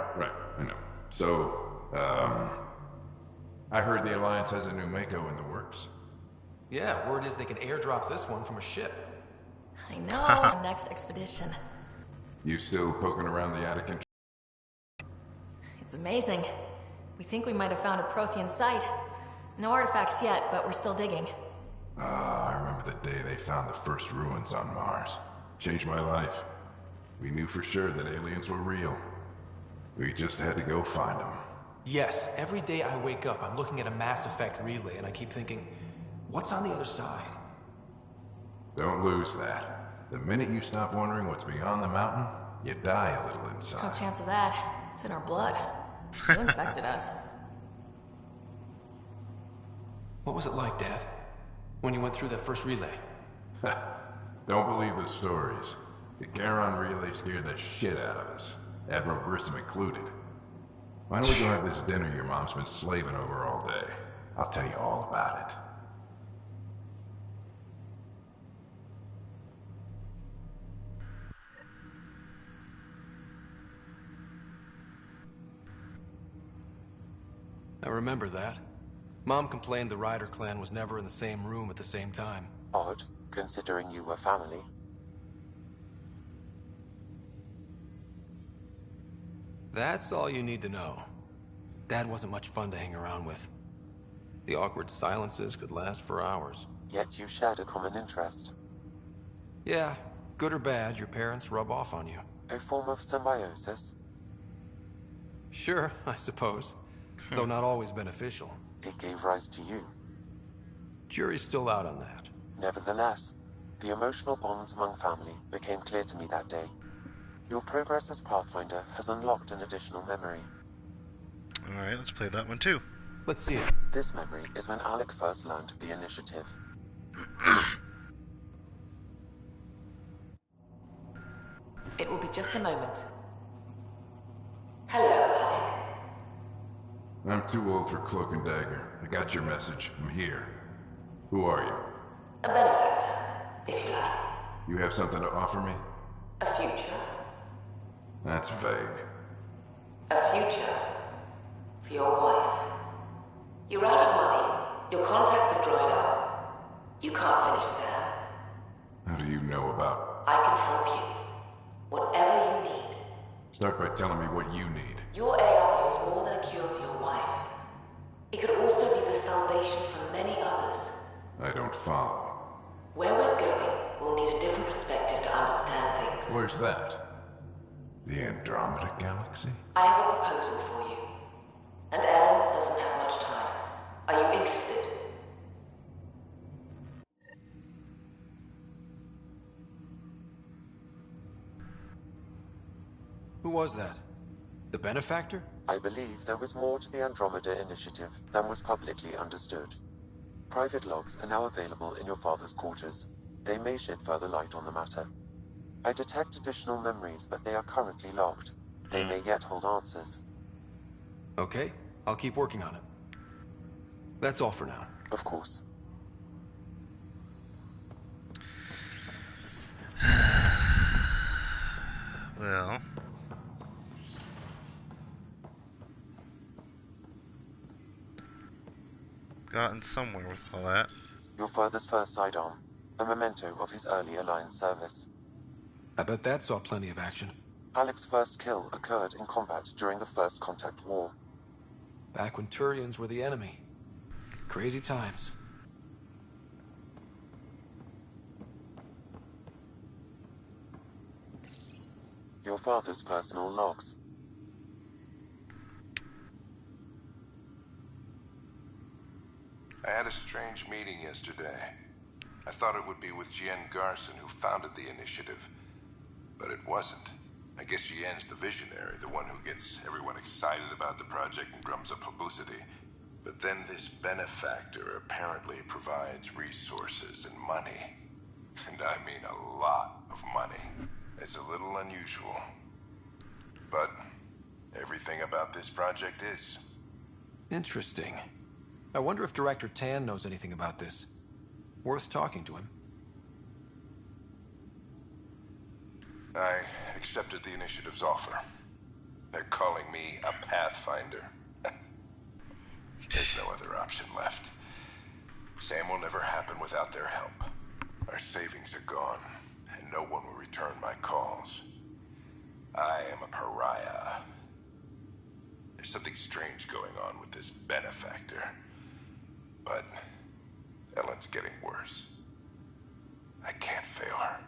I know. So, I heard the Alliance has a new Mako in the works. Yeah, word is they can airdrop this one from a ship. I know. Next expedition. You still poking around the attic? It's amazing. We think we might have found a Prothean site. No artifacts yet, but we're still digging. I remember the day they found the first ruins on Mars. Changed my life. We knew for sure that aliens were real. We just had to go find them. Yes, every day I wake up, I'm looking at a Mass Effect relay, and I keep thinking, what's on the other side? Don't lose that. The minute you stop wondering what's beyond the mountain, you die a little No inside. chance of that. It's in our blood. You infected us. What was it like, Dad? When you went through that first relay? Don't believe the stories. The Charon relay scared the shit out of us. Admiral Grissom included. Why don't we go have this dinner your mom's been slaving over all day? I'll tell you all about it. I remember that. Mom complained the Ryder clan was never in the same room at the same time. Odd, considering you were family. That's all you need to know. Dad wasn't much fun to hang around with. The awkward silences could last for hours. Yet you shared a common interest. Yeah, good or bad, your parents rub off on you. A form of symbiosis. Sure, I suppose. Though not always beneficial. It gave rise to you. Jury's still out on that. Nevertheless, the emotional bonds among family became clear to me that day. Your progress as Pathfinder has unlocked an additional memory. Alright, let's play that one too. Let's see it. This memory is when Alec first learned of the initiative. It will be just a moment. Hello, Alec. I'm too old for Cloak and Dagger. I got your message. I'm here. Who are you? A benefactor, if you like. You have something to offer me? A future. That's vague. A future. For your wife. You're out of money. Your contacts have dried up. You can't finish Sam. How do you know about... I can help you. Whatever you need. Start by telling me what you need. Your AI is more than a cure for your wife. It could also be the salvation for many others. I don't follow. Where we're going, we'll need a different perspective to understand things. Where's that? The Andromeda Galaxy? I have a proposal for you. And Ellen doesn't have much time. Are you interested? Who was that? The benefactor? I believe there was more to the Andromeda Initiative than was publicly understood. Private logs are now available in your father's quarters. They may shed further light on the matter. I detect additional memories, but they are currently logged. They may yet hold answers. Okay, I'll keep working on it. That's all for now. Of course. Well, gotten somewhere with all that. Your father's first sidearm, a memento of his early Alliance service. I bet that saw plenty of action. Alec's first kill occurred in combat during the First Contact War. Back when Turians were the enemy. Crazy times. Your father's personal logs. I had a strange meeting yesterday. I thought it would be with Jien Garson, who founded the initiative. But it wasn't. I guess Jien's the visionary, the one who gets everyone excited about the project and drums up publicity. But then this benefactor apparently provides resources and money. And I mean a lot of money. It's a little unusual. But everything about this project is. Interesting. I wonder if Director Tan knows anything about this. Worth talking to him. I accepted the initiative's offer. They're calling me a Pathfinder. There's no other option left. Sam will never happen without their help. Our savings are gone, and no one will return my calls. I am a pariah. There's something strange going on with this benefactor. But Ellen's getting worse. I can't fail her.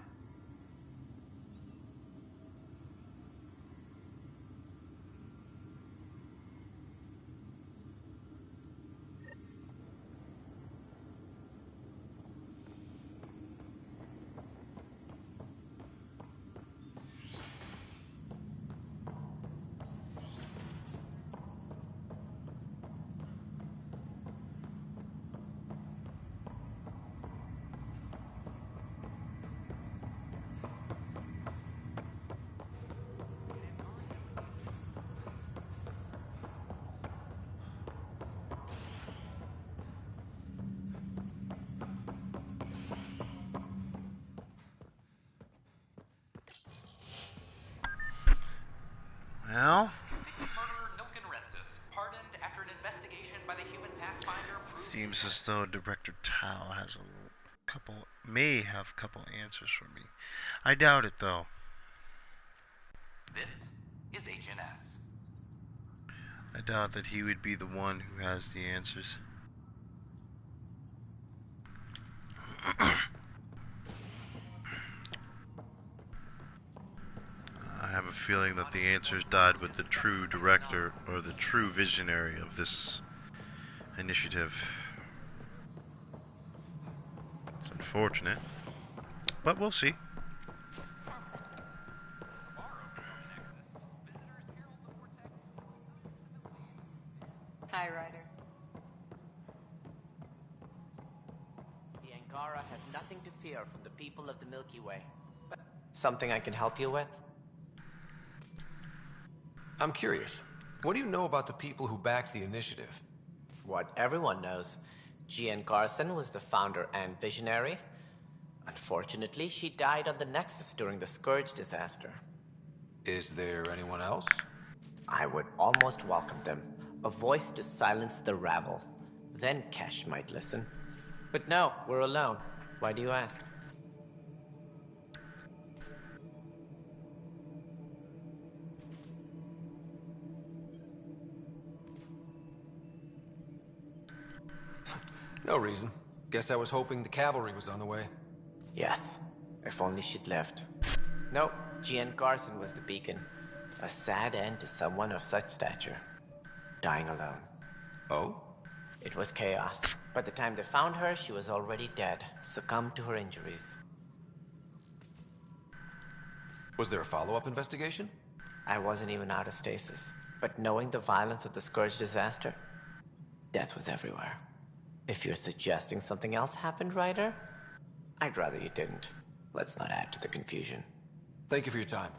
Well, Convicted murderer Nilken Rensis, pardoned after an investigation by the human Pathfinder. Seems as though Director Tao has may have a couple answers for me. I doubt it, though. This is HNS. I doubt that he would be the one who has the answers. I have a feeling that the answers died with the true director or the true visionary of this initiative. It's unfortunate, but we'll see. Hi, Ryder. The Angara have nothing to fear from the people of the Milky Way. Something I can help you with? I'm curious. What do you know about the people who backed the initiative? What everyone knows. Jien Garson was the founder and visionary. Unfortunately, she died on the Nexus during the Scourge disaster. Is there anyone else? I would almost welcome them. A voice to silence the rabble. Then Kesh might listen. But no, we're alone. Why do you ask? No reason. Guess I was hoping the cavalry was on the way. Yes. If only she'd lived. Nope. Gian Garson was the beacon. A sad end to someone of such stature. Dying alone. Oh? It was chaos. By the time they found her, she was already dead, succumbed to her injuries. Was there a follow-up investigation? I wasn't even out of stasis. But knowing the violence of the Scourge disaster, death was everywhere. If you're suggesting something else happened, Ryder, I'd rather you didn't. Let's not add to the confusion. Thank you for your time.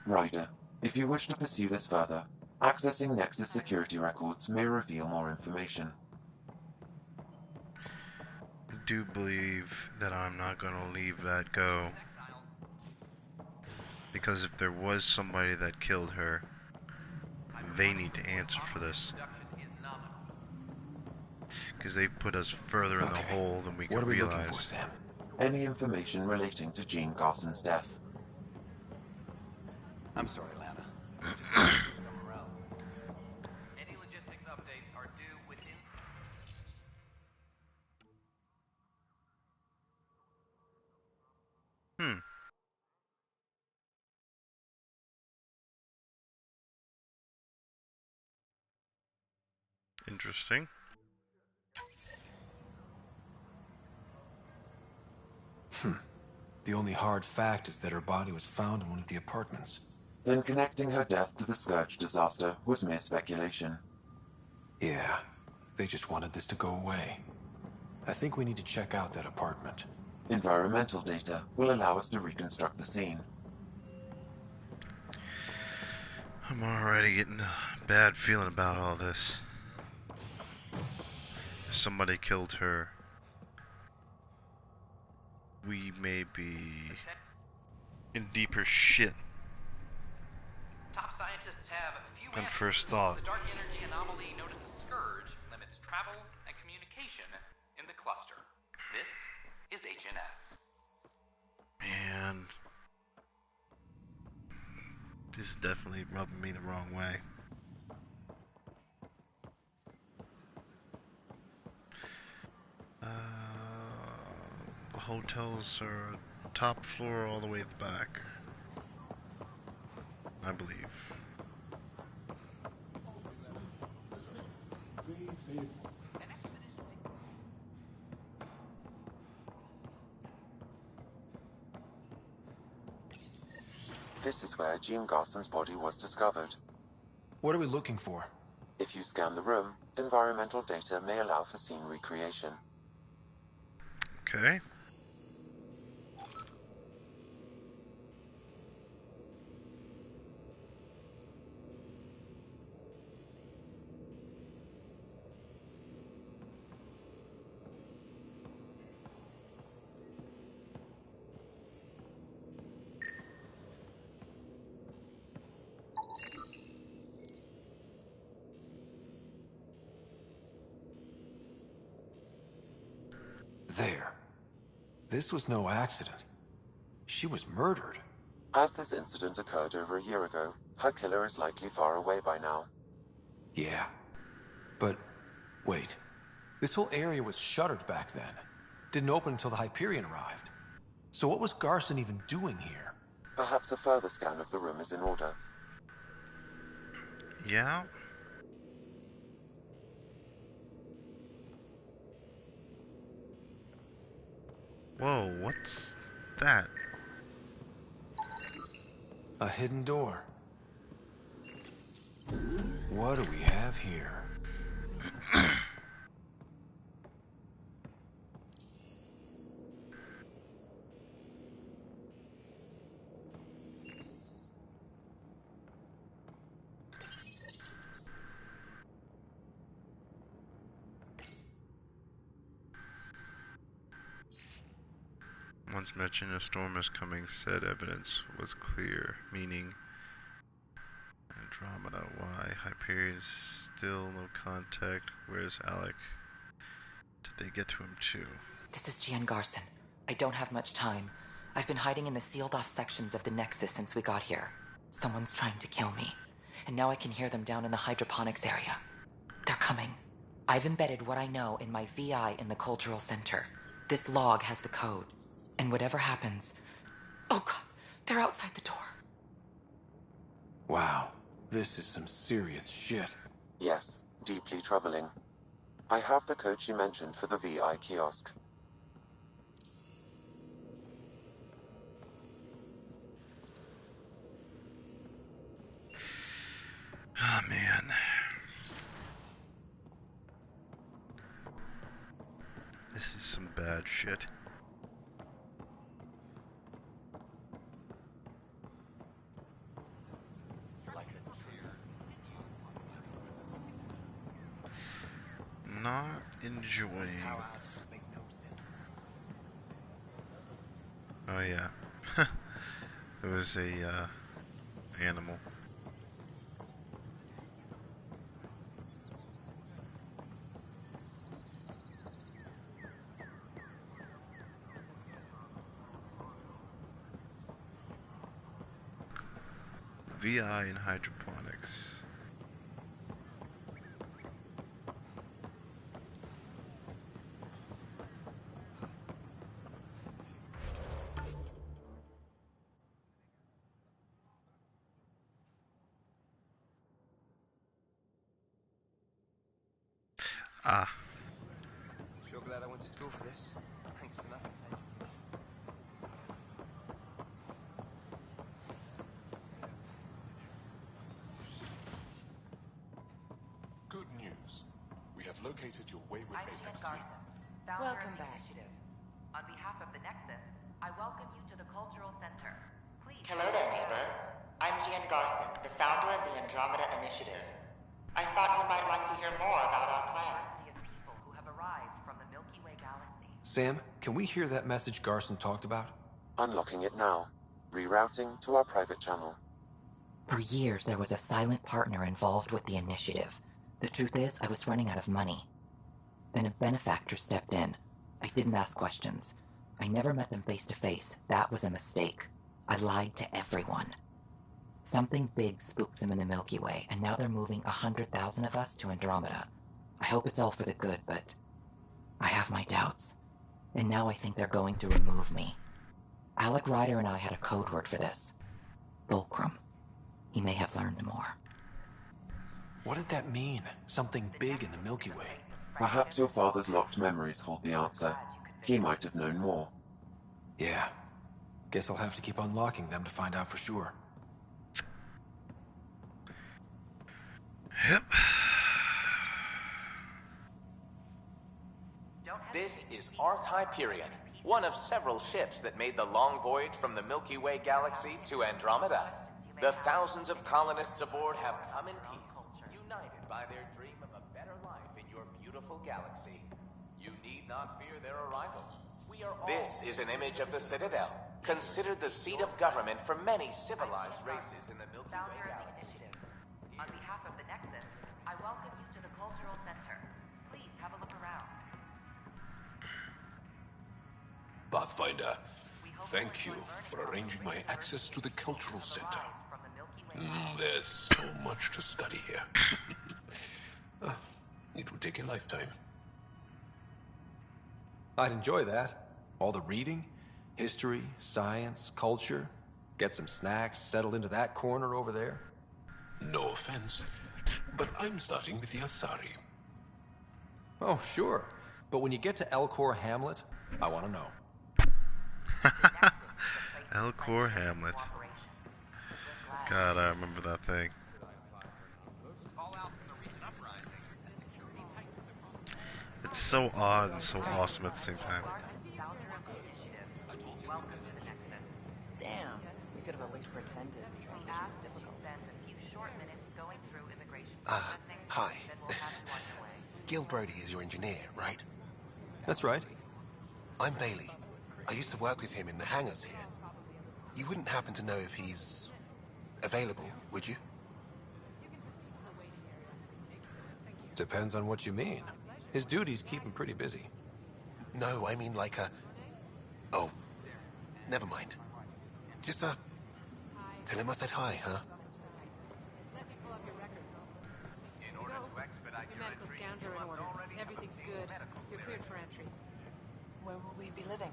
Ryder, if you wish to pursue this further, accessing Nexus security records may reveal more information. I do believe that I'm not going to leave that go. Because if there was somebody that killed her, they need to answer for this. Because they've put us further in the hole than we could realize. What are we looking for, Sam? Any information relating to Jean Garson's death. I'm sorry, Lana. Just boost our morale. Any logistics updates are due within... Interesting. The only hard fact is that her body was found in one of the apartments. Then connecting her death to the Scourge disaster was mere speculation. Yeah, they just wanted this to go away. I think we need to check out that apartment. Environmental data will allow us to reconstruct the scene. I'm already getting a bad feeling about all this. Somebody killed her. We may be in deeper shit Top scientists have few than answers. first thought. The dark energy anomaly known as the Scourge limits travel and communication in the cluster. This is HNS. And this is definitely rubbing me the wrong way. The hotels are top floor all the way at the back, I believe. This is where Jean Garson's body was discovered. What are we looking for? If you scan the room, environmental data may allow for scene recreation. Okay. There. This was no accident. She was murdered. As this incident occurred over a year ago, her killer is likely far away by now. Yeah. But, wait. This whole area was shuttered back then. Didn't open until the Hyperion arrived. So what was Garson even doing here? Perhaps a further scan of the room is in order. Yeah. Whoa, what's that? A hidden door. What do we have here? Once mentioned a storm is coming, said evidence was clear, meaning Andromeda. Why? Hyperion still no contact. Where's Alec? Did they get to him too? This is Gian Garson. I don't have much time. I've been hiding in the sealed off sections of the Nexus since we got here. Someone's trying to kill me. and now I can hear them down in the hydroponics area. They're coming. I've embedded what I know in my VI in the cultural center. This log has the code. And whatever happens... Oh god, they're outside the door. Wow, this is some serious shit. Yes, deeply troubling. I have the code she mentioned for the VI kiosk. Oh, man. This is some bad shit. Not enjoying. Oh yeah. There was a animal. VI in hydroponics. Ah. Sure glad I went to school for this. Thanks for nothing. Good news. We have located your wayward Apex team. Welcome back. On behalf of the Nexus, I welcome you to the Cultural Center. Please. Hello there, neighbor. I'm Gian Garson, the founder of the Andromeda Initiative. I thought you might like to hear more about our plans. Of people who have arrived from the Milky Way galaxy. Sam, can we hear that message Garson talked about? Unlocking it now. Rerouting to our private channel. For years, there was a silent partner involved with the initiative. The truth is, I was running out of money. Then a benefactor stepped in. I didn't ask questions. I never met them face to face. That was a mistake. I lied to everyone. Something big spooked them in the Milky Way, and now they're moving 100,000 of us to Andromeda. I hope it's all for the good, but I have my doubts. And now I think they're going to remove me. Alec Ryder and I had a code word for this. Fulcrum. He may have learned more. What did that mean? Something big in the Milky Way? Perhaps your father's locked memories hold the answer. He might have known more. Yeah. Guess I'll have to keep unlocking them to find out for sure. Yep. This is Ark Hyperion, one of several ships that made the long voyage from the Milky Way galaxy to Andromeda. The thousands of colonists aboard have come in peace, united by their dream of a better life in your beautiful galaxy. You need not fear their arrival. This is an image of the Citadel, considered the seat of government for many civilized races in the Milky Way galaxy. On behalf of the Nexus, I welcome you to the Cultural Center. Please have a look around. Pathfinder, thank you for arranging my access to the Cultural Center. There's so much to study here. It would take a lifetime. I'd enjoy that. All the reading, history, science, culture. Get some snacks, settled into that corner over there. No offense, but I'm starting with the Asari. Oh, sure. But when you get to Elcor Hamlet, I want to know. Elcor Hamlet. God, I remember that thing. It's so odd and so awesome at the same time. Damn, we could have at least pretended the transition was difficult. Hi. Gil Brody is your engineer, right? That's right. I'm Bailey. I used to work with him in the hangars here. You wouldn't happen to know if he's available, would you? Depends on what you mean. His duties keep him pretty busy. No, I mean like a... Oh, never mind. Just, tell him I said hi, huh? Medical scans are in order. Everything's good. You're cleared for entry. Where will we be living?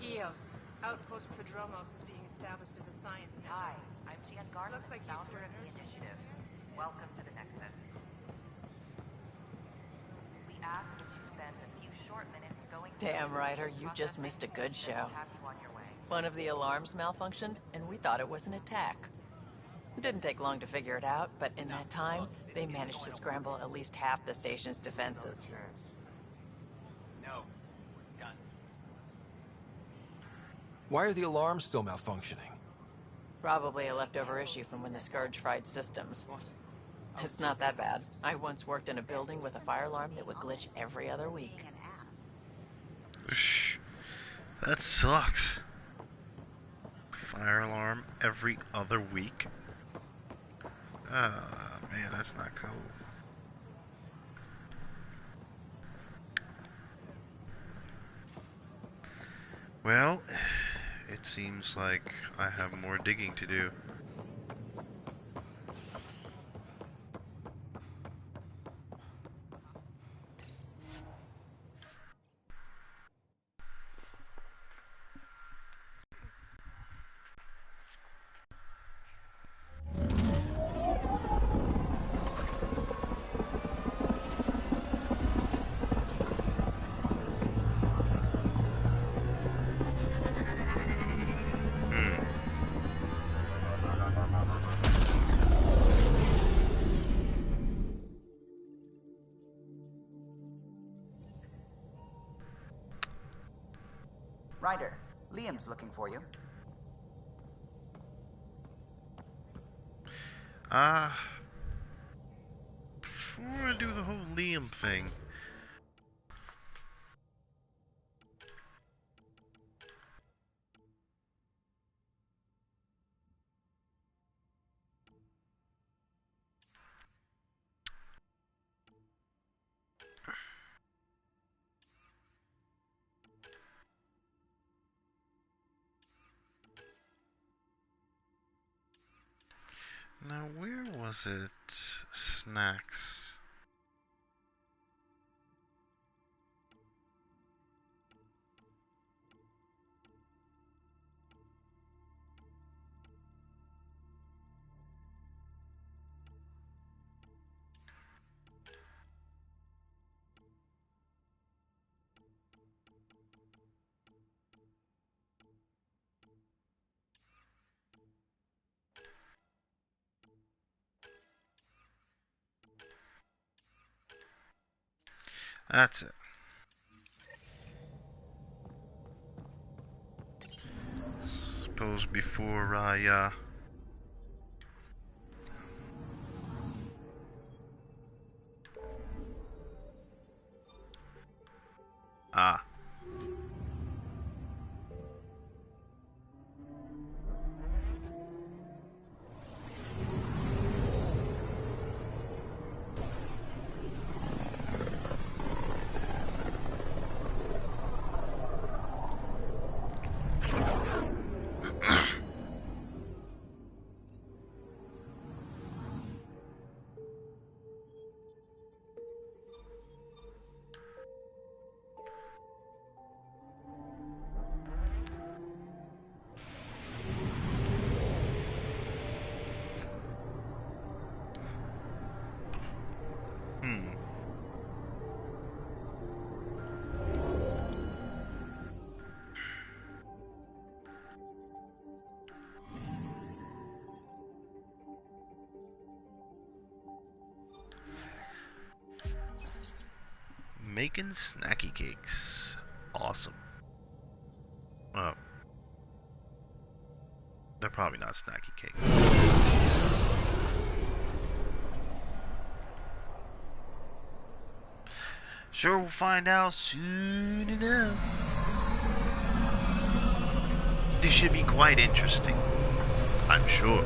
EOS. Outpost Prodromos is being established as a science center. Hi, I'm Jan Garden, Looks like you two founder are of the nurses. initiative. Welcome to the Nexus. We ask that you spend a few short minutes going Damn, through Ryder, the you just missed a good processing, show. then we'll have you on your way. One of the alarms malfunctioned, and we thought it was an attack. It didn't take long to figure it out, but in that time, they managed to scramble at least half the station's defenses. No, we're done. Why are the alarms still malfunctioning? Probably a leftover issue from when the Scourge fried systems. It's not that bad. I once worked in a building with a fire alarm that would glitch every other week. Shh. That sucks. Fire alarm every other week. Ah, man, that's not cool. Well, it seems like I have more digging to do. Ryder, Liam's looking for you. Before I do the whole Liam thing, now where was it? Snacks. That's it. Suppose before I, Ah. Making snacky cakes. Awesome. Oh. They're probably not snacky cakes. Sure, we'll find out soon enough. This should be quite interesting, I'm sure.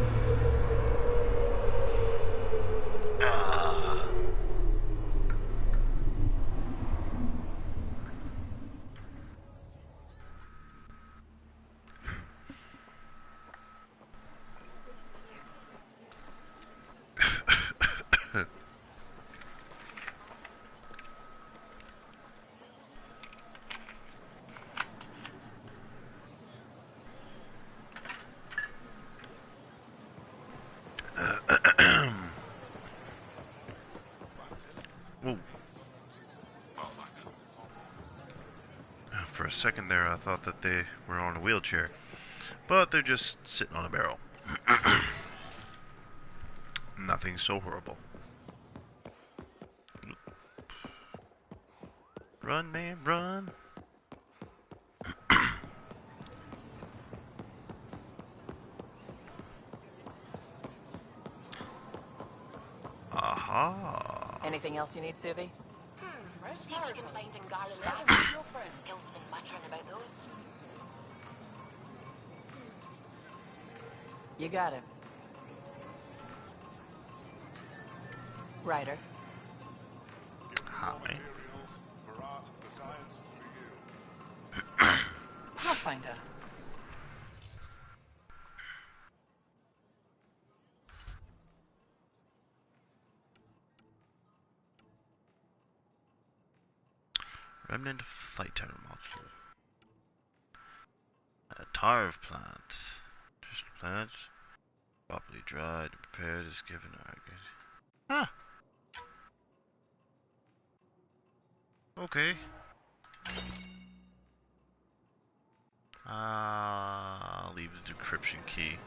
Whoa. For a second there, I thought that they were on a wheelchair. But they're just sitting on a barrel. Nothing so horrible. Run, man, run. Aha. Anything else you need, Suvi? See if you can find Angara ladders. Gil's been muttering about those. You got it. Ryder. Hi. I'll find her. Remnant flight tower module. A tar of plants. Just plants. Properly dried and prepared is given. Huh. Okay. I'll leave the decryption key.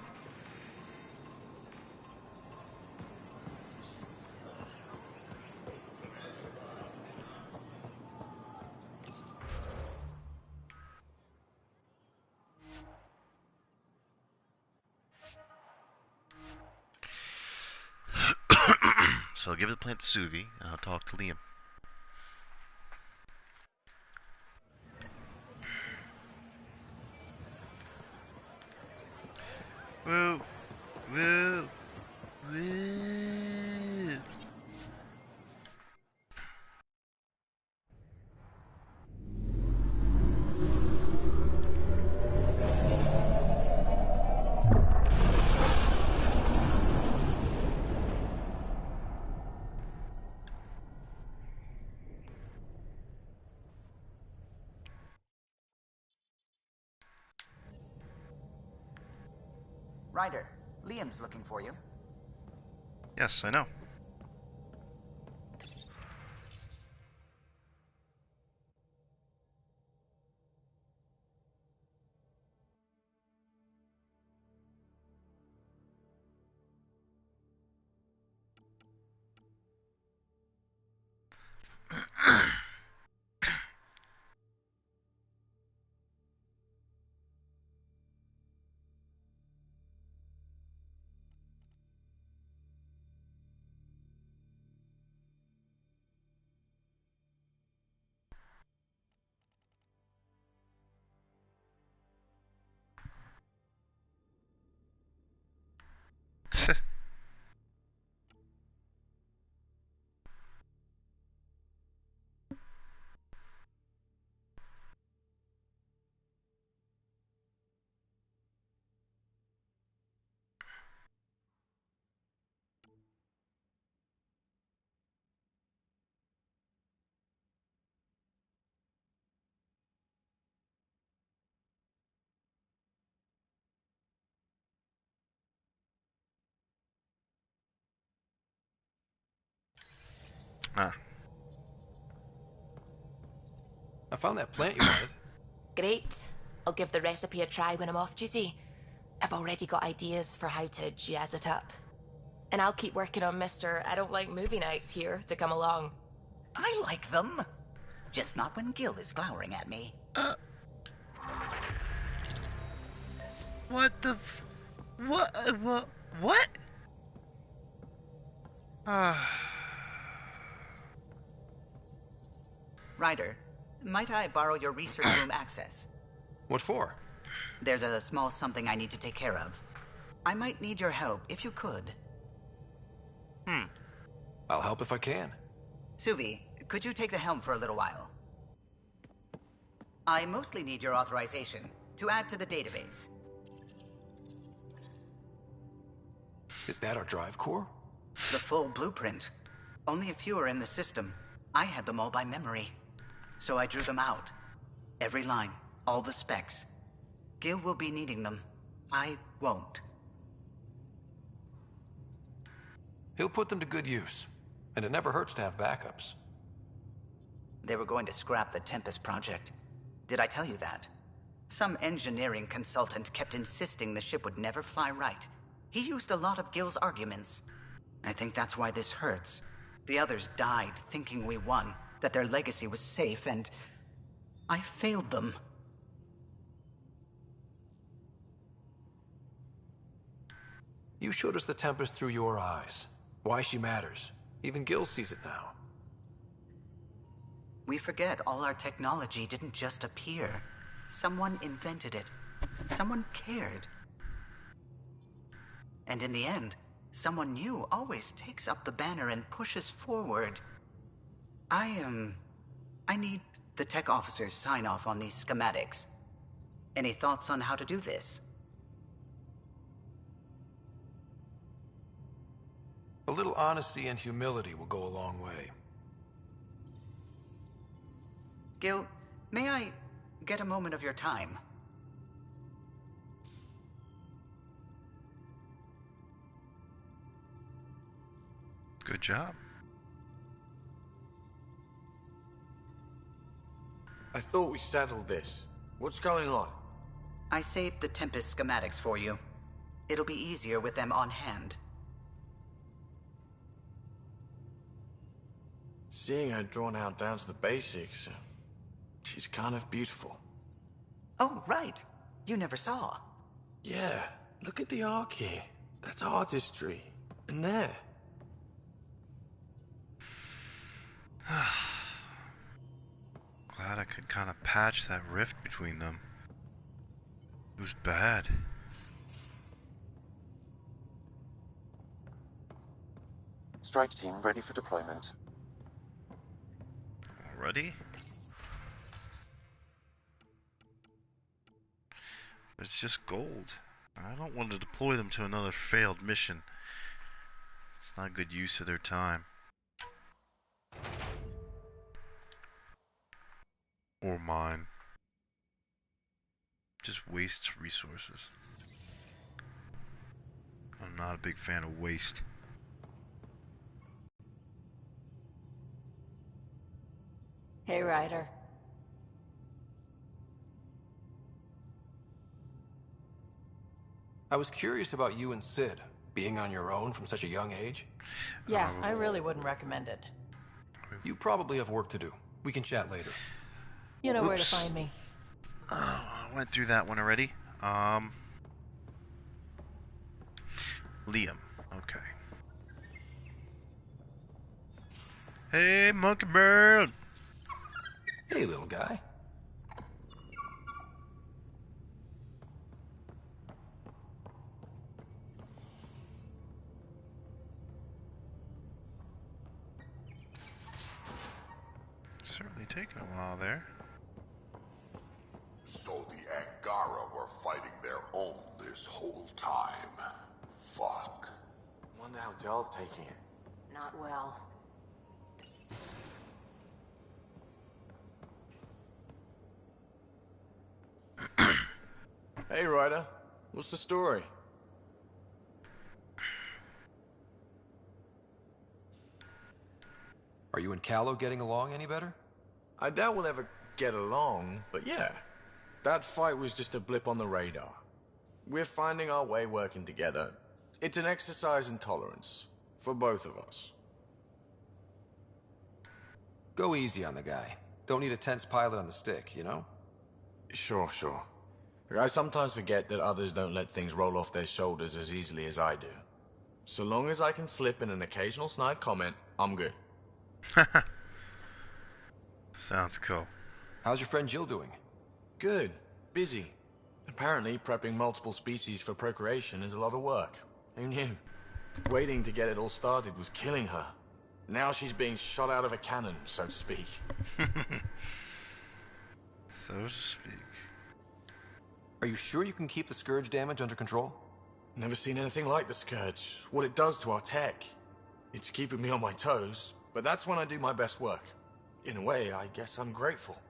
So I'll give the plant to Suvi, and I'll talk to Liam. Woo! Woo! Woo! Ryder, Liam's looking for you. Yes, I know. Ah. I found that plant you wanted. Great. I'll give the recipe a try when I'm off duty. I've already got ideas for how to jazz it up. And I'll keep working on Mr. I don't like movie nights here to come along. I like them. Just not when Gil is glowering at me. What the What? What? Ryder, might I borrow your research room access? What for? There's a small something I need to take care of. I might need your help if you could. I'll help if I can. Suvi, could you take the helm for a little while? I mostly need your authorization to add to the database. Is that our drive core? The full blueprint. Only a few are in the system. I had them all by memory. So I drew them out. Every line, all the specs. Gil will be needing them. I won't. He'll put them to good use. And it never hurts to have backups. They were going to scrap the Tempest project. Did I tell you that? Some engineering consultant kept insisting the ship would never fly right. He used a lot of Gil's arguments. I think that's why this hurts. The others died thinking we won, that their legacy was safe, and I failed them. You showed us the Tempest through your eyes. Why she matters. Even Gil sees it now. We forget all our technology didn't just appear. Someone invented it. Someone cared. And in the end, someone new always takes up the banner and pushes forward. I need the tech officer's sign-off on these schematics. Any thoughts on how to do this? A little honesty and humility will go a long way. Gil, may I get a moment of your time? Good job. I thought we settled this. What's going on? I saved the Tempest schematics for you. It'll be easier with them on hand. Seeing her drawn out down to the basics, she's kind of beautiful. Oh, right. You never saw. Yeah, look at the arc here. That's artistry. And there. Glad I could kind of patch that rift between them. It was bad. Strike team ready for deployment. Already? It's just gold. I don't want to deploy them to another failed mission. It's not good use of their time. Or mine. Just wastes resources. I'm not a big fan of waste. Hey, Ryder. I was curious about you and Sid, being on your own from such a young age. Yeah, I really wouldn't recommend it. You probably have work to do. We can chat later. You know where to find me. I went through that one already. Liam. Okay. Hey, Monkey Bird! Hey, little guy. Certainly taking a while there. So the Angara were fighting their own this whole time. Fuck. Wonder how Jarl's taking it. Not well. Hey, Ryder. What's the story? Are you and Callow getting along any better? I doubt we'll ever get along, but yeah. That fight was just a blip on the radar. We're finding our way working together. It's an exercise in tolerance. For both of us. Go easy on the guy. Don't need a tense pilot on the stick, you know? Sure. I sometimes forget that others don't let things roll off their shoulders as easily as I do. So long as I can slip in an occasional snide comment, I'm good. Sounds cool. How's your friend Jill doing? Good. Busy. Apparently, prepping multiple species for procreation is a lot of work. Who knew? Waiting to get it all started was killing her. Now she's being shot out of a cannon, so to speak. So to speak. Are you sure you can keep the Scourge damage under control? Never seen anything like the Scourge. What it does to our tech. It's keeping me on my toes, but that's when I do my best work. In a way, I guess I'm grateful.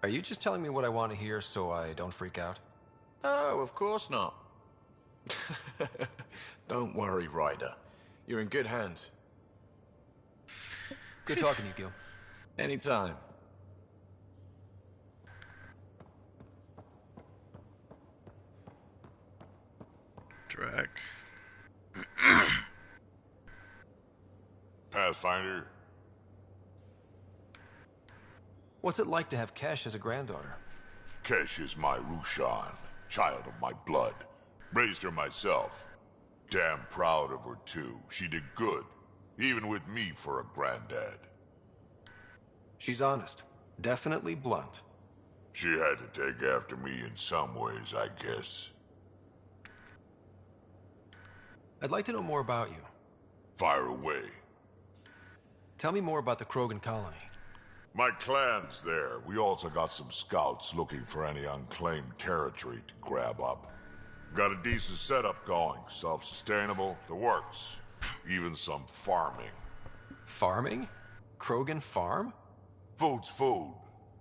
Are you just telling me what I want to hear so I don't freak out? Oh, of course not. Don't worry, Ryder. You're in good hands. Good talking to you, Gil. Anytime. Snyder. What's it like to have Kesh as a granddaughter? Kesh is my Rushan, child of my blood. Raised her myself. Damn proud of her, too. She did good, even with me for a granddad. She's honest. Definitely blunt. She had to take after me in some ways, I guess. I'd like to know more about you. Fire away. Tell me more about the Krogan colony. My clan's there. We also got some scouts looking for any unclaimed territory to grab up. Got a decent setup going. Self-sustainable, the works. Even some farming. Farming? Krogan farm? Food's food.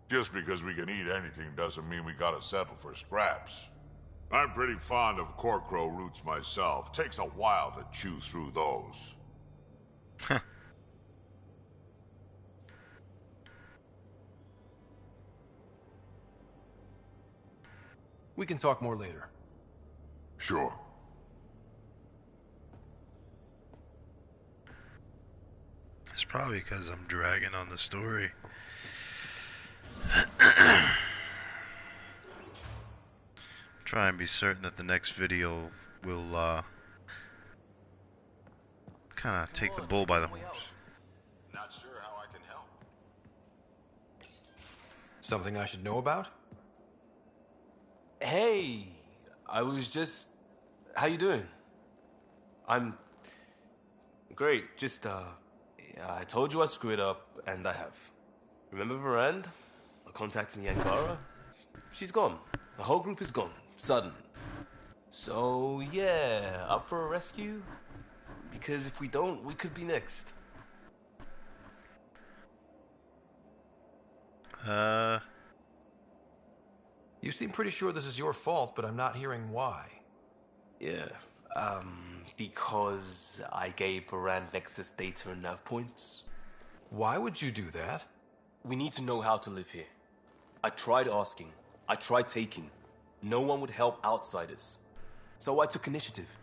Just because we can eat anything doesn't mean we gotta settle for scraps. I'm pretty fond of Corcrow roots myself. Takes a while to chew through those. We can talk more later. Sure. It's probably because I'm dragging on the story. Try and be certain that the next video will kind of take the bull by the horns. Not sure how I can help. Something I should know about? Hey, I was just... How you doing? I'm... Great, just, I told you I screwed up, and I have. Remember Varand? I contacted the Angara? She's gone. The whole group is gone. Sudden. So, yeah, up for a rescue? Because if we don't, we could be next. You seem pretty sure this is your fault, but I'm not hearing why. Yeah, because I gave Varand Nexus data and nav points. Why would you do that? We need to know how to live here. I tried asking. I tried taking. No one would help outsiders. So I took initiative.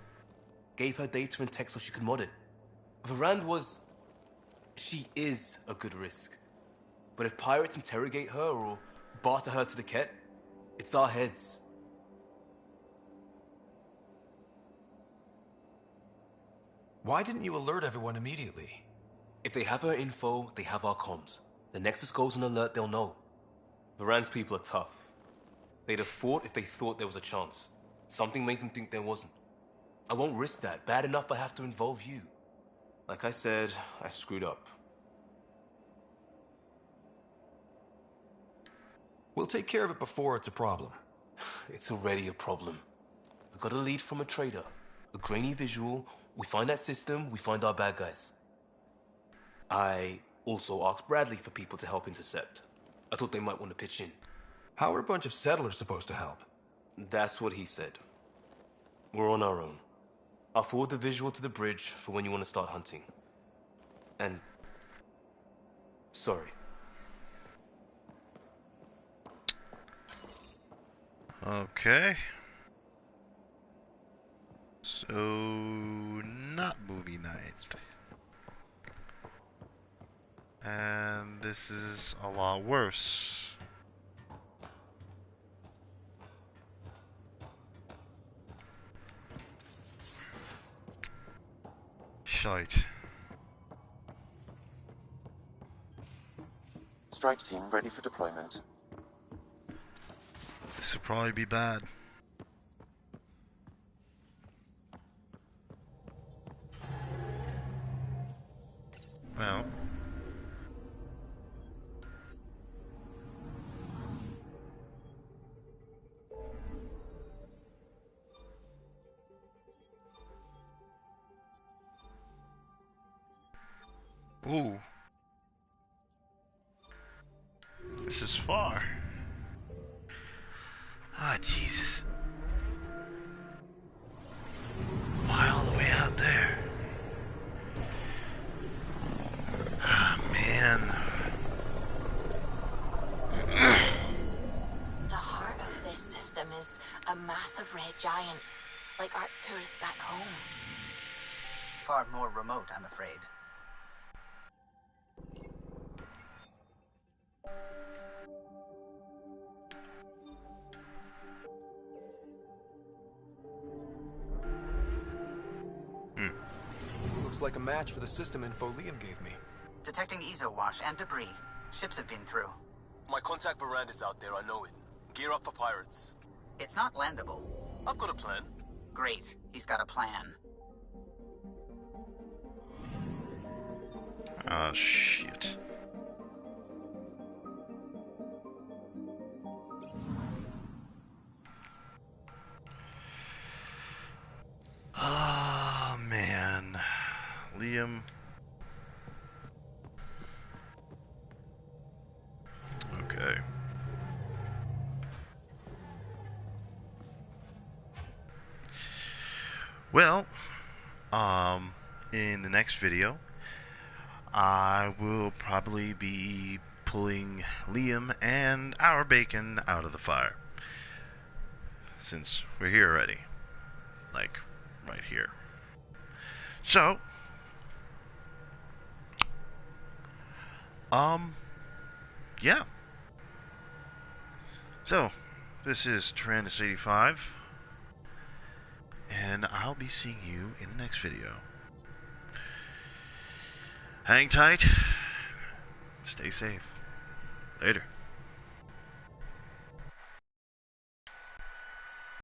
Gave her data and tech so she could mod it. Varand was... She is a good risk. But if pirates interrogate her or barter her to the Ket, it's our heads. Why didn't you alert everyone immediately? If they have her info, they have our comms. The Nexus goes on alert, they'll know. Varand's people are tough. They'd have fought if they thought there was a chance. Something made them think there wasn't. I won't risk that. Bad enough I have to involve you. Like I said, I screwed up. We'll take care of it before it's a problem. It's already a problem. I got a lead from a trader. A grainy visual. We find that system, we find our bad guys. I also asked Bradley for people to help intercept. I thought they might want to pitch in. How are a bunch of settlers supposed to help? That's what he said. We're on our own. I'll forward the visual to the bridge for when you want to start hunting. And... sorry. Okay. So, not movie night. And this is a lot worse. Shite. Strike team ready for deployment. This will probably be bad. Well. Ooh. This is far. Ah, Jesus. Why all the way out there? Ah, man. The heart of this system is a massive red giant, like Arcturus back home. Far more remote, I'm afraid. looks like a match for the system info Liam gave me. Detecting ezo wash and debris. Ships have been through. My contact Veranda's out there, I know it. Gear up for pirates. It's not landable. I've got a plan. Great. He's got a plan. Oh, shit. Oh, man. Liam. Okay. Well, in the next video, I will probably be pulling Liam and our bacon out of the fire. Since we're here already. Like, right here. So, yeah. So, this is Tyrannus85, and I'll be seeing you in the next video. Hang tight. Stay safe. Later.